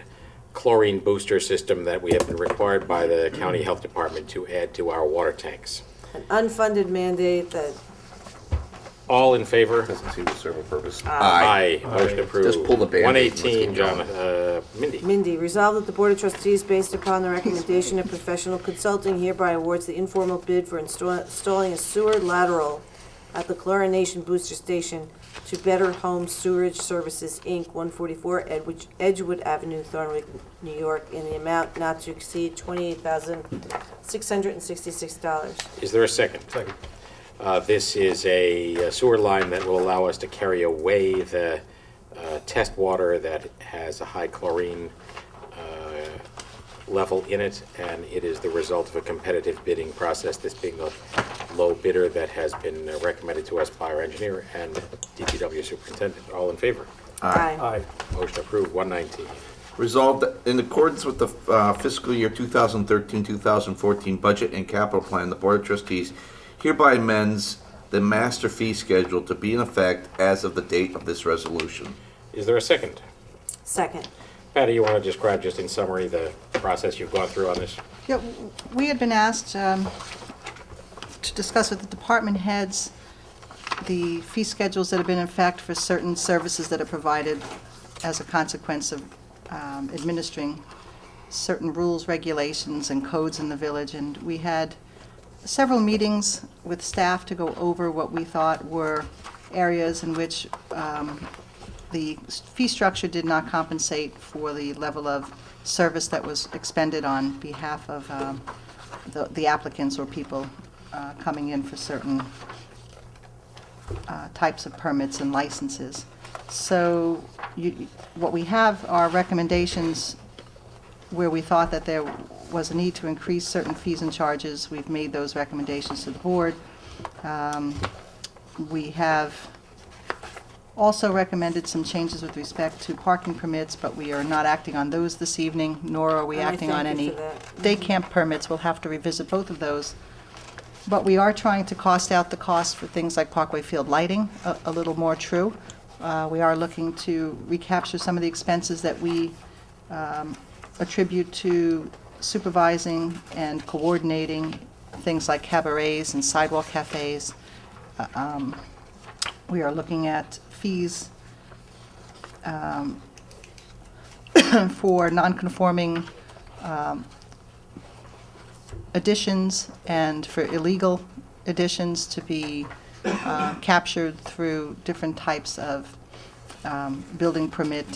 chlorine booster system that we have been required by the county health department to add to our water tanks. An unfunded mandate that, All in favor? Doesn't seem to serve a purpose. Aye. Motion approved. Just pull the Band-Aid. 118, Let's get John, Mindy. Mindy, resolved that the Board of Trustees, based upon the recommendation of professional consulting, hereby awards the informal bid for installing a sewer lateral at the chlorination booster station to Better Home Sewerage Services, Inc., 144 Edgewood Avenue, Thornwick, New York, in the amount not to exceed $28,666. Is there a second? Second. This is a sewer line that will allow us to carry away the test water that has a high chlorine level in it, and it is the result of a competitive bidding process, this being the low bidder that has been recommended to us by our engineer and DPW superintendent. All in favor? Aye. Aye. Motion approved. 119. Resolved that in accordance with the fiscal year 2013-2014 budget and capital plan, the Board of Trustees hereby amends the master fee schedule to be in effect as of the date of this resolution. Is there a second? Second. Patty, you want to describe just in summary the process you've gone through on this? Yeah, we had been asked to discuss with the department heads the fee schedules that have been in effect for certain services that are provided as a consequence of administering certain rules, regulations, and codes in the village. And we had several meetings with staff to go over what we thought were areas in which the fee structure did not compensate for the level of service that was expended on behalf of the applicants or people coming in for certain types of permits and licenses. So what we have are recommendations where we thought that there was a need to increase certain fees and charges. We've made those recommendations to the board. We have also recommended some changes with respect to parking permits, but we are not acting on those this evening, nor are we And I acting on thank you any for that. day camp permits. We'll have to revisit both of those. But we are trying to cost out the cost for things like Parkway Field lighting a little more true. We are looking to recapture some of the expenses that we attribute to supervising and coordinating things like cabarets and sidewalk cafes. We are looking at fees for non-conforming additions and for illegal additions to be captured through different types of building permit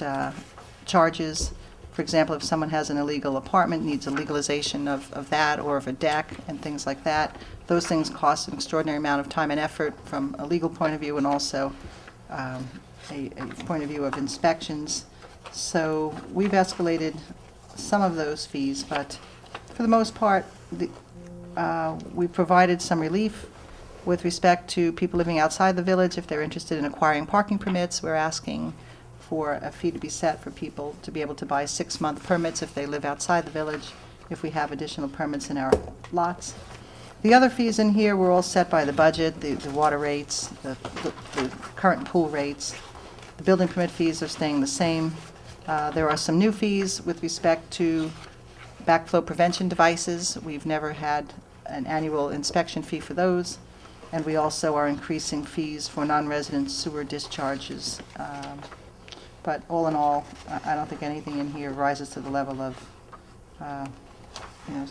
charges. For example, if someone has an illegal apartment, needs a legalization of that or of a deck and things like that, those things cost an extraordinary amount of time and effort from a legal point of view and also a point of view of inspections. So we've escalated some of those fees, but for the most part, we provided some relief with respect to people living outside the village. If they're interested in acquiring parking permits, we're asking for a fee to be set for people to be able to buy 6-month permits if they live outside the village, if we have additional permits in our lots. The other fees in here were all set by the budget, the water rates, the current pool rates. The building permit fees are staying the same. There are some new fees with respect to backflow prevention devices. We've never had an annual inspection fee for those. And we also are increasing fees for non-resident sewer discharges But all in all, I don't think anything in here rises to the level of, you know,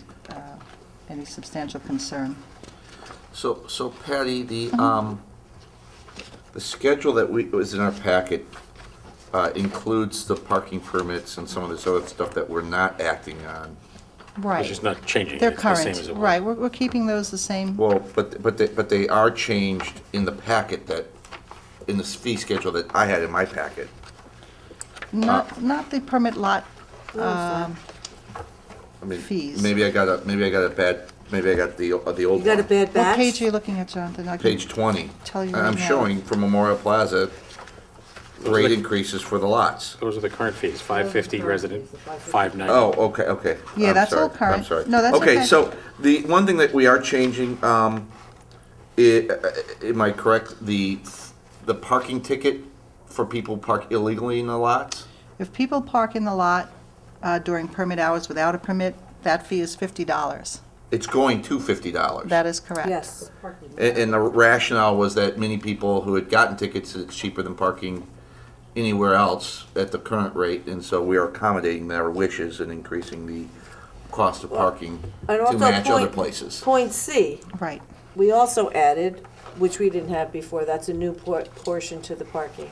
any substantial concern. So Patty, the schedule that was in our packet includes the parking permits and some of this other stuff that we're not acting on. Right. It's just not changing. They're It's the same current, as it was. right, we're keeping those the same. Well, but they are changed in the packet that, in the fee schedule that I had in my packet. Not the permit lot I mean, fees. maybe I got the old You got a one. bad What batch? page are you looking at, Jonathan? I can Page 20. tell you And I'm right now. showing for Memorial Plaza, rate the- increases for the lots. Those are the current fees, $550 resident, $590. Oh, okay. Yeah, I'm that's all sorry, current. I'm sorry. No, that's okay. So the one thing that we are changing, am I correct, the parking ticket for people park illegally in the lots? If people park in the lot during permit hours without a permit, that fee is $50. It's going to $50. That is correct. Yes. And the rationale was that many people who had gotten tickets, it's cheaper than parking anywhere else at the current rate, and so we are accommodating their wishes and increasing the cost of parking And to also match other point- places. Point C, Right. we also added, which we didn't have before, that's a new portion to the parking.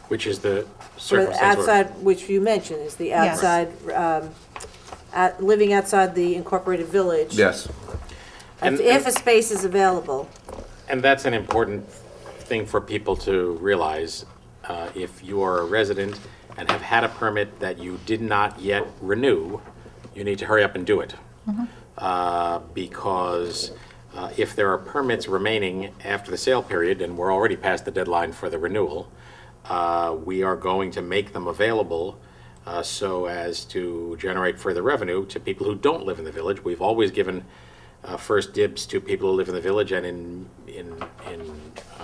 Which is the For circumstance where outside, which you mentioned, is the Yes. outside, living outside the incorporated village. Yes. If a space is available. And that's an important thing for people to realize. If you are a resident and have had a permit that you did not yet renew, you need to hurry up and do it. Because if there are permits remaining after the sale period, and we're already past the deadline for the renewal, we are going to make them available so as to generate further revenue to people who don't live in the village. We've always given first dibs to people who live in the village, and in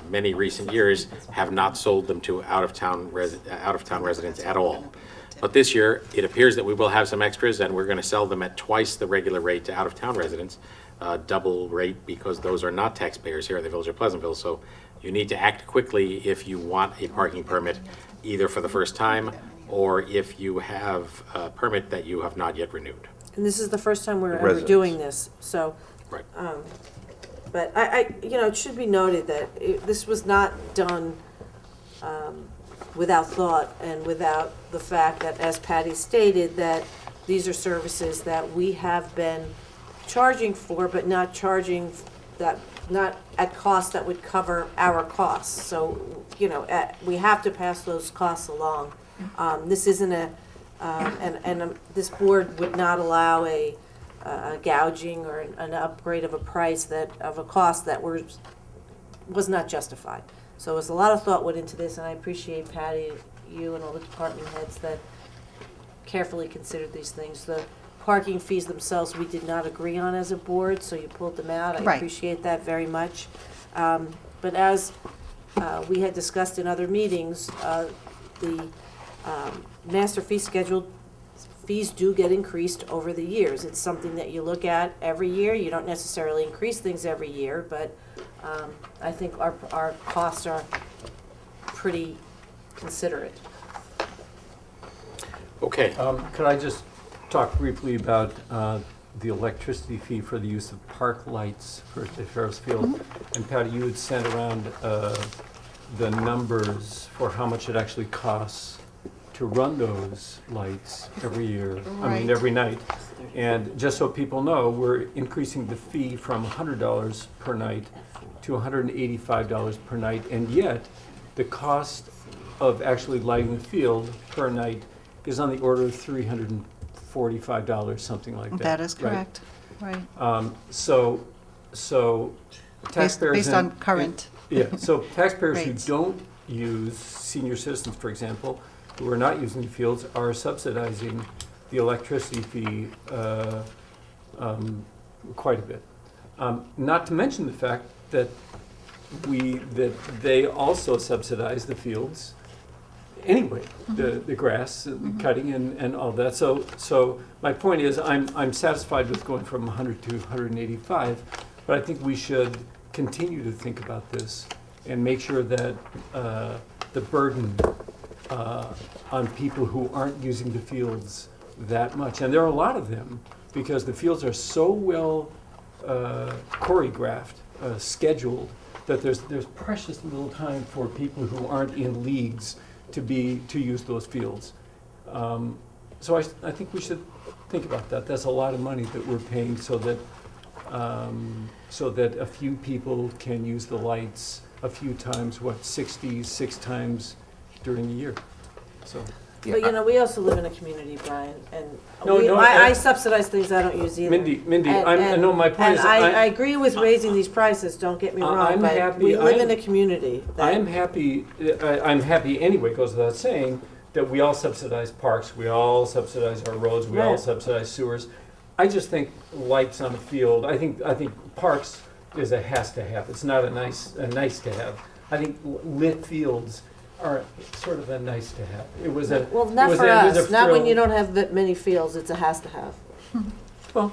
many recent years have not sold them to out-of-town residents at all. But this year, it appears that we will have some extras, and we're going to sell them at twice the regular rate to out-of-town residents, double rate, because those are not taxpayers here in the village of Pleasantville. So you need to act quickly if you want a parking permit, either for the first time or if you have a permit that you have not yet renewed. And this is the first time we're ever Residents. doing this, so. Right. But it should be noted that this was not done without thought and without the fact that, as Patty stated, that these are services that we have been charging for, but not charging that, not at cost that would cover our costs. So, we have to pass those costs along. This isn't this board would not allow a gouging or an upgrade of a price of a cost that was not justified. So there's a lot of thought went into this, and I appreciate Patty, you and all the department heads that carefully considered these things. The parking fees themselves, we did not agree on as a board, so you pulled them out. I Right. appreciate that very much. But as we had discussed in other meetings, the master fee schedule fees do get increased over the years. It's something that you look at every year. You don't necessarily increase things every year, but I think our costs are pretty considerate. Okay. Could I just talk briefly about the electricity fee for the use of park lights for the Ferris Field? And Patty, you had sent around the numbers for how much it actually costs to run those lights every year, Right. every night. And just so people know, we're increasing the fee from $100 per night to $185 per night, and yet the cost of actually lighting the field per night is on the order of $345, something like that. That is right? correct, right. So taxpayers. Based on current. Yeah, so taxpayers who rates. don't use, senior citizens, for example, who are not using the fields, are subsidizing the electricity fee quite a bit. Not to mention the fact that they also subsidize the fields anyway, the grass, and the cutting, and all that. So my point is, I'm satisfied with going from 100 to 185, but I think we should continue to think about this and make sure that the burden on people who aren't using the fields that much. And there are a lot of them, because the fields are so well choreographed, scheduled, that there's precious little time for people who aren't in leagues to use those fields. So I think we should think about that. That's a lot of money that we're paying so that a few people can use the lights a few times, 66 times during the year. So. But you know, we also live in a community, Brian, and No, I subsidize things I don't use either. Mindy, And- no, my point and is, I agree with raising these prices, don't get me wrong, I'm but happy- we live in I'm- a community. that- I'm happy anyway, goes without saying, that we all subsidize parks, we all subsidize our roads, we all Right. subsidize sewers. I just think lights on a field, I think parks is a has to have, it's not a nice to have. I think lit fields are sort of a nice to have. It was a. Well, not it was for a- it was a us, not when frill. you don't have that many fields, it's a has to have. Well,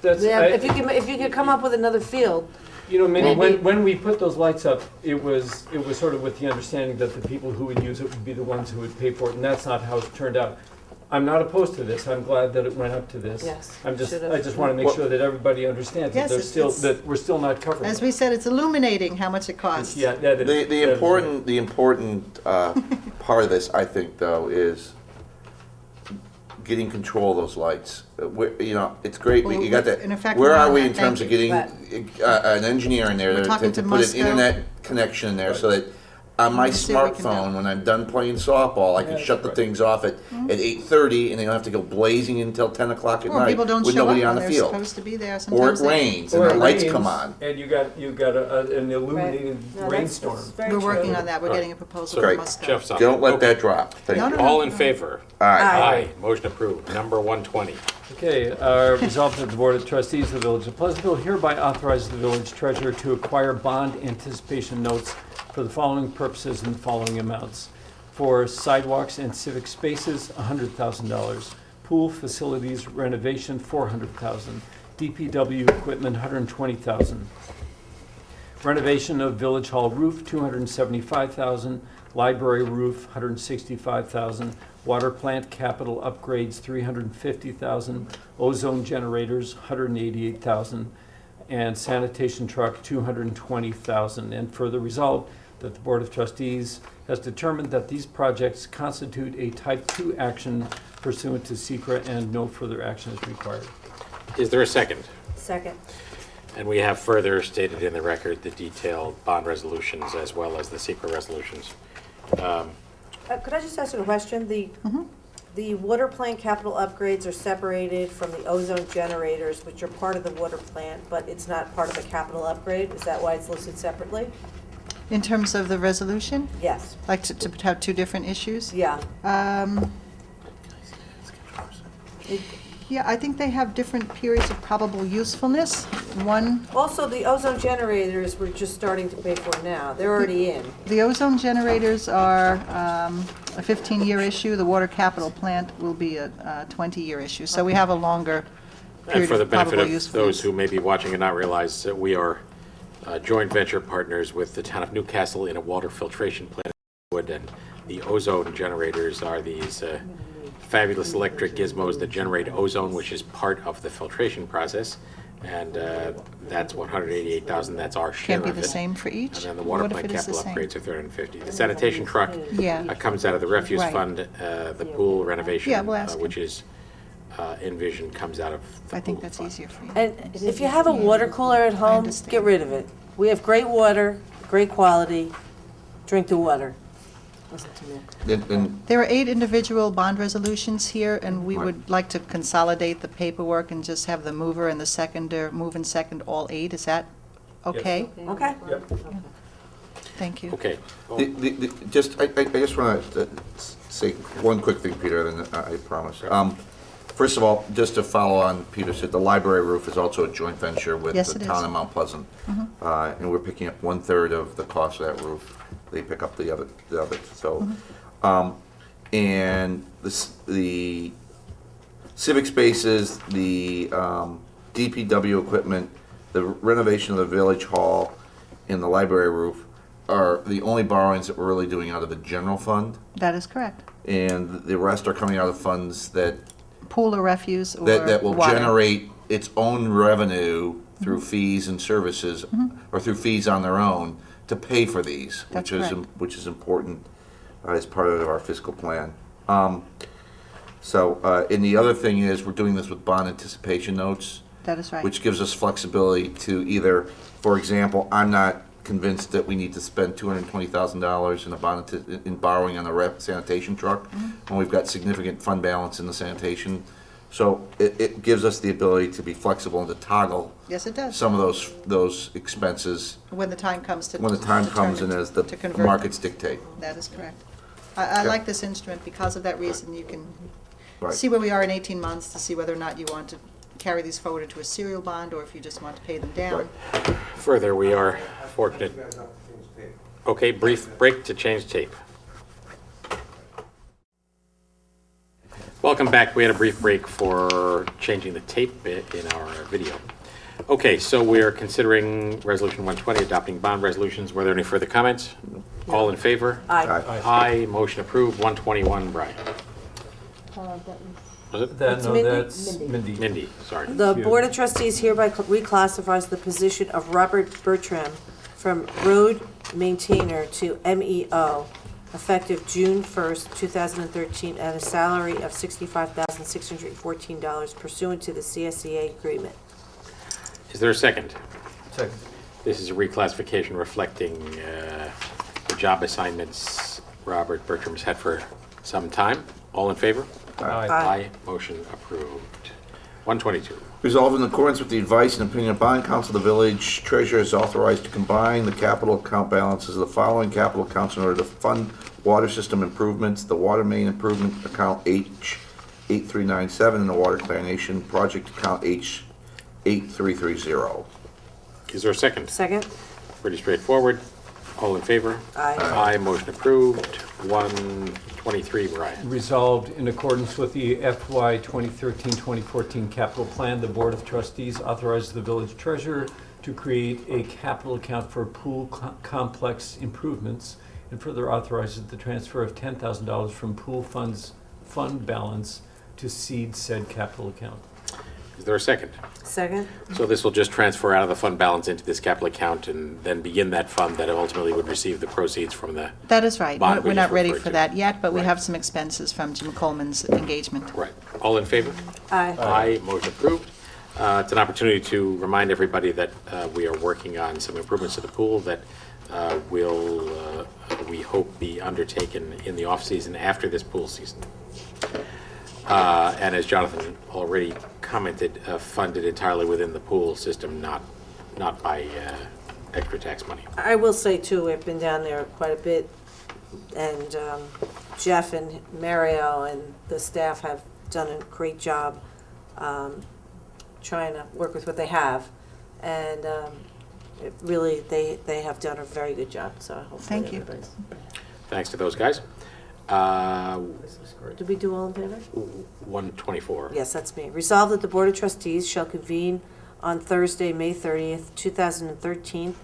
that's. Yeah, I- if you could come up with another field, Mindy, Maybe- when we put those lights up, it was sort of with the understanding that the people who would use it would be the ones who would pay for it, and that's not how it turned out. I'm not opposed to this, I'm glad that it went up to this. Yes, I should've. just want to make sure that everybody understands that Yes, there's it's- that we're still not covering As it. we said, it's illuminating how much it costs. Yeah, that is. that The is important, the important part of this, I think, though, is getting control of those lights. You know, it's great, Well, you got that. in effect, Where we're are on we that. in terms of Thank getting an engineer in there We're talking to to put an Musco. internet connection in there so that on my Let's see what we can do. smartphone, when I'm done playing softball, I can Yeah, shut the right. things off at 8:30 and they don't have to go blazing until 10 o'clock at Or night people don't with show up nobody when on the they're field. supposed to be there. Or it Sometimes they- rains Or and the it lights rains, come on. And you got an illuminated No, that's rainstorm. very We're true. working on that. We're Right. getting a proposal Great. from Musco. Jeff's on. Don't let Okay. that drop. Thank No, you. no, All in favor? All right. Aye. Motion approved. Number 120. Okay, resolved that the Board of Trustees of the Village of Pleasantville hereby authorizes the village treasurer to acquire bond anticipation notes for the following purposes and the following amounts. For sidewalks and civic spaces, $100,000. Pool facilities renovation, $400,000. DPW equipment, $120,000. Renovation of Village Hall roof, $275,000. Library roof, $165,000. Water plant capital upgrades, $350,000. Ozone generators, $188,000. And sanitation truck, $220,000. And further resolved that the Board of Trustees has determined that these projects constitute a Type 2 action pursuant to SECRA and no further action is required. Is there a second? Second. And we have further stated in the record the detailed bond resolutions as well as the secret resolutions. Could I just ask you a question? The water plant capital upgrades are separated from the ozone generators, which are part of the water plant, but it's not part of a capital upgrade? Is that why it's listed separately? In terms of the resolution, Yes, like to have two different issues? yeah. Yeah, I think they have different periods of probable usefulness. One, Also, the ozone generators we're just starting to pay for now. They're already in. the ozone generators are a 15-year issue. The water capital plant will be a 20-year issue. So we have a longer And period for the of benefit probable of usefulness. those who may be watching and not realize that we are joint venture partners with the town of Newcastle in a water filtration plant. And the ozone generators are these fabulous electric gizmos that generate ozone, which is part of the filtration process. And that's $188,000. That's our share Can't be of the it. same for And each? then the water What if plant it is the capital same? upgrades are $350. The sanitation truck Yeah. comes out of the refuse Right. fund. The pool renovation, Yeah, we'll ask which him. is Envision, comes out of the I think pool that's fund. easier for you. And if you have a water cooler at home, understand. get rid of it. We have great water, great quality. Drink the water. Listen to me. And There are 8 individual bond resolutions here, and we Right. would like to consolidate the paperwork and just have the mover and the seconder move and second all 8. Is that okay? Okay? Yep. Thank you. Okay. I just want to say one quick thing, Peter, and I promise. First of all, just to follow on, Peter said, the library roof is also a joint venture with Yes, the it town is. of Mount Pleasant. And we're picking up 1/3 of the cost of that roof. They pick up the other, so. And the civic spaces, the DPW equipment, the renovation of the village hall, and the library roof are the only borrowings that we're really doing out of the general fund, That is correct. and the rest are coming out of funds that Pool or refuse or that will water. generate its own revenue through fees and services, or through fees on their own, to pay for these, That's which is correct. which is important as part of our fiscal plan. And the other thing is, we're doing this with bond anticipation notes, That is right. which gives us flexibility to either, for example, I'm not convinced that we need to spend $220,000 in a bond in borrowing on the sanitation truck, when we've got significant fund balance in the sanitation. So it gives us the ability to be flexible and to toggle Yes, it does. some of those expenses When the time comes to. when the time comes and determine as the to convert them. markets dictate. That is correct. I Okay. like this instrument because of that reason. You can Right. see where we are in 18 months to see whether or not you want to carry these forward into a serial bond or if you just want to pay them down. Right. Further, we are fortunate. Okay, brief break to change tape. Welcome back. We had a brief break for changing the tape in our video. Okay, so we are considering Resolution 120, adopting bond resolutions. Were there any further comments? All in favor? Aye. Aye. Aye, motion approved. 121, Brian. Was it? That, It's no, Mindy? that's Mindy. Mindy, sorry. The Thank you. Board of Trustees hereby reclassifies the position of Robert Bertram from road maintainer to MEO, effective June 1st, 2013, at a salary of $65,614 pursuant to the CSEA agreement. Is there a second? Second. This is a reclassification reflecting the job assignments Robert Bertram's had for some time. All in favor? Aye. Aye. Motion approved. 122. Resolved in accordance with the advice and opinion of bond counsel, the village treasurer is authorized to combine the capital account balances of the following capital accounts in order to fund water system improvements: the water main improvement account H8397 and the water chlorination project account H8330. Is there a second? Second? Pretty straightforward. All in favor? Aye. Aye. Motion approved. 123, Brian. Resolved in accordance with the FY 2013-2014 capital plan, the Board of Trustees authorizes the village treasurer to create a capital account for pool complex improvements, and further authorizes the transfer of $10,000 from pool funds fund balance to seed said capital account. Is there a second? Second? So this will just transfer out of the fund balance into this capital account and then begin that fund that ultimately would receive the proceeds from the... That is right. Bond we We're not just ready referred for to. that yet, but we Right. have some expenses from Jim Coleman's engagement. Right. All in favor? Aye. Aye. Motion approved. It's an opportunity to remind everybody that we are working on some improvements to the pool that will, we hope, be undertaken in the off-season after this pool season. And as Jonathan already commented, funded entirely within the pool system, not by extra tax money. I will say too, we've been down there quite a bit, and Jeff and Mario and the staff have done a great job trying to work with what they have, and it really, they have done a very good job, so hopefully Thank you. everybody's- Thanks to those guys. Did we do all in favor? 124. Yes, that's me. Resolved that the Board of Trustees shall convene on Thursday, May 30th, 2013,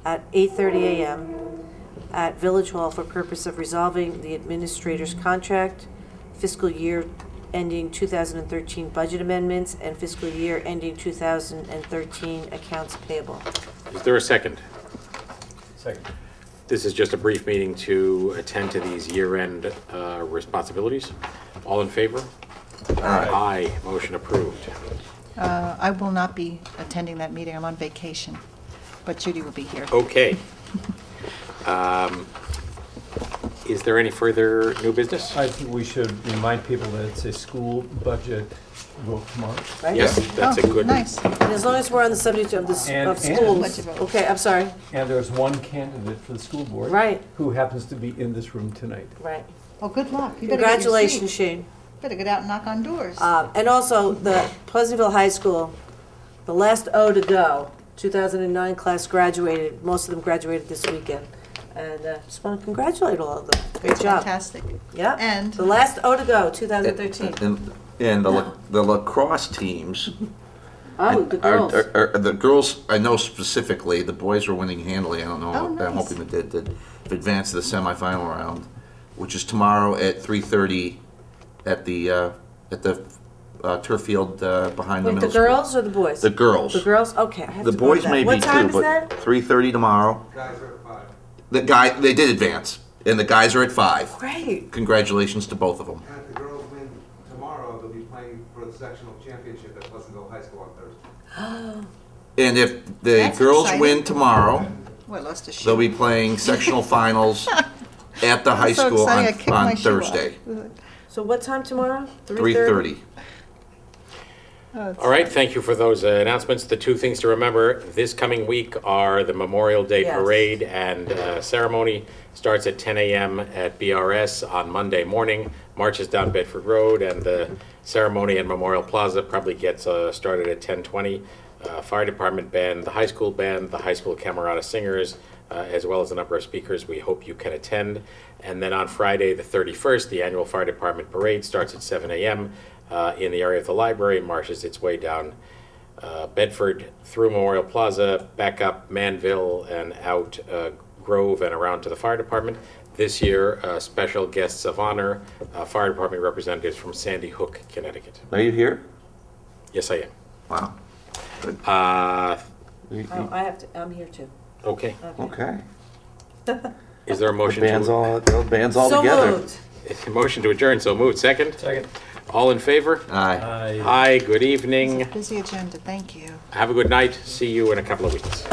at 8:30 a.m. at Village Hall for purpose of resolving the administrator's contract, fiscal year ending 2013 budget amendments, and fiscal year ending 2013 accounts payable. Is there a second? Second. This is just a brief meeting to attend to these year-end responsibilities. All in favor? Aye. Motion approved. I will not be attending that meeting. I'm on vacation, but Judy will be here. Okay. Is there any further new business? I think we should remind people that it's a school budget vote tomorrow. Right? Yes, that's a Oh, good. nice. And as long as we're on the subject of the And- of schools. Budget vote. Okay, I'm sorry. And there's one candidate for the school board. Right. Who happens to be in this room tonight. Right. Oh, good luck. You better get your Congratulations, seat. Shane. Better get out and knock on doors. And also, the Pleasantville High School, the last O to go, 2009 class graduated, most of them graduated this weekend. And just want to congratulate all of them. Great It's job. fantastic. Yeah. And- The last O to go, 2013. And the lacrosse teams Oh, the girls. The girls, I know specifically, the boys are winning handily. I don't know. Oh, I'm nice. hoping that did advance to the semifinal round, which is tomorrow at 3:30 at the turf field behind the Wait, middle the school. girls or the boys? The girls. The girls? Okay, I have The to go to boys that. may be What time too, is but that? 3:30 tomorrow. They did advance, and the guys are at 5. Great. Congratulations to both of them. And if the girls win tomorrow, they'll be playing for the sectional championship at Pleasantville High School on Thursday. And if the That's girls exciting. win tomorrow, Well, I lost a shoe. they'll be playing sectional finals at the high so school exciting, I kicked my on shoe off. Thursday, So what time tomorrow? 3:30. All right, thank you for those announcements. The two things to remember this coming week are the Memorial Day Yes. Parade and ceremony starts at 10 a.m. at BRS on Monday morning, marches down Bedford Road, and the ceremony at Memorial Plaza probably gets started at 10:20. Fire department band, the high school Camerata Singers, as well as a number of speakers. We hope you can attend. And then on Friday, the 31st, the annual fire department parade starts at 7 a.m. In the area of the library, marches its way down Bedford through Memorial Plaza, back up Manville and out Grove and around to the fire department. This year, special guests of honor, fire department representatives from Sandy Hook, Connecticut. Are you here? Yes, I am. Wow. Uh, Oh, I have to, I'm here too. Okay. Okay. Is there a motion Band's all So together. moved. Motion to adjourn, so moved. Second? Second. All in favor? Aye. Aye, good evening. Busy agenda, thank you. Have a good night. See you in a couple of weeks.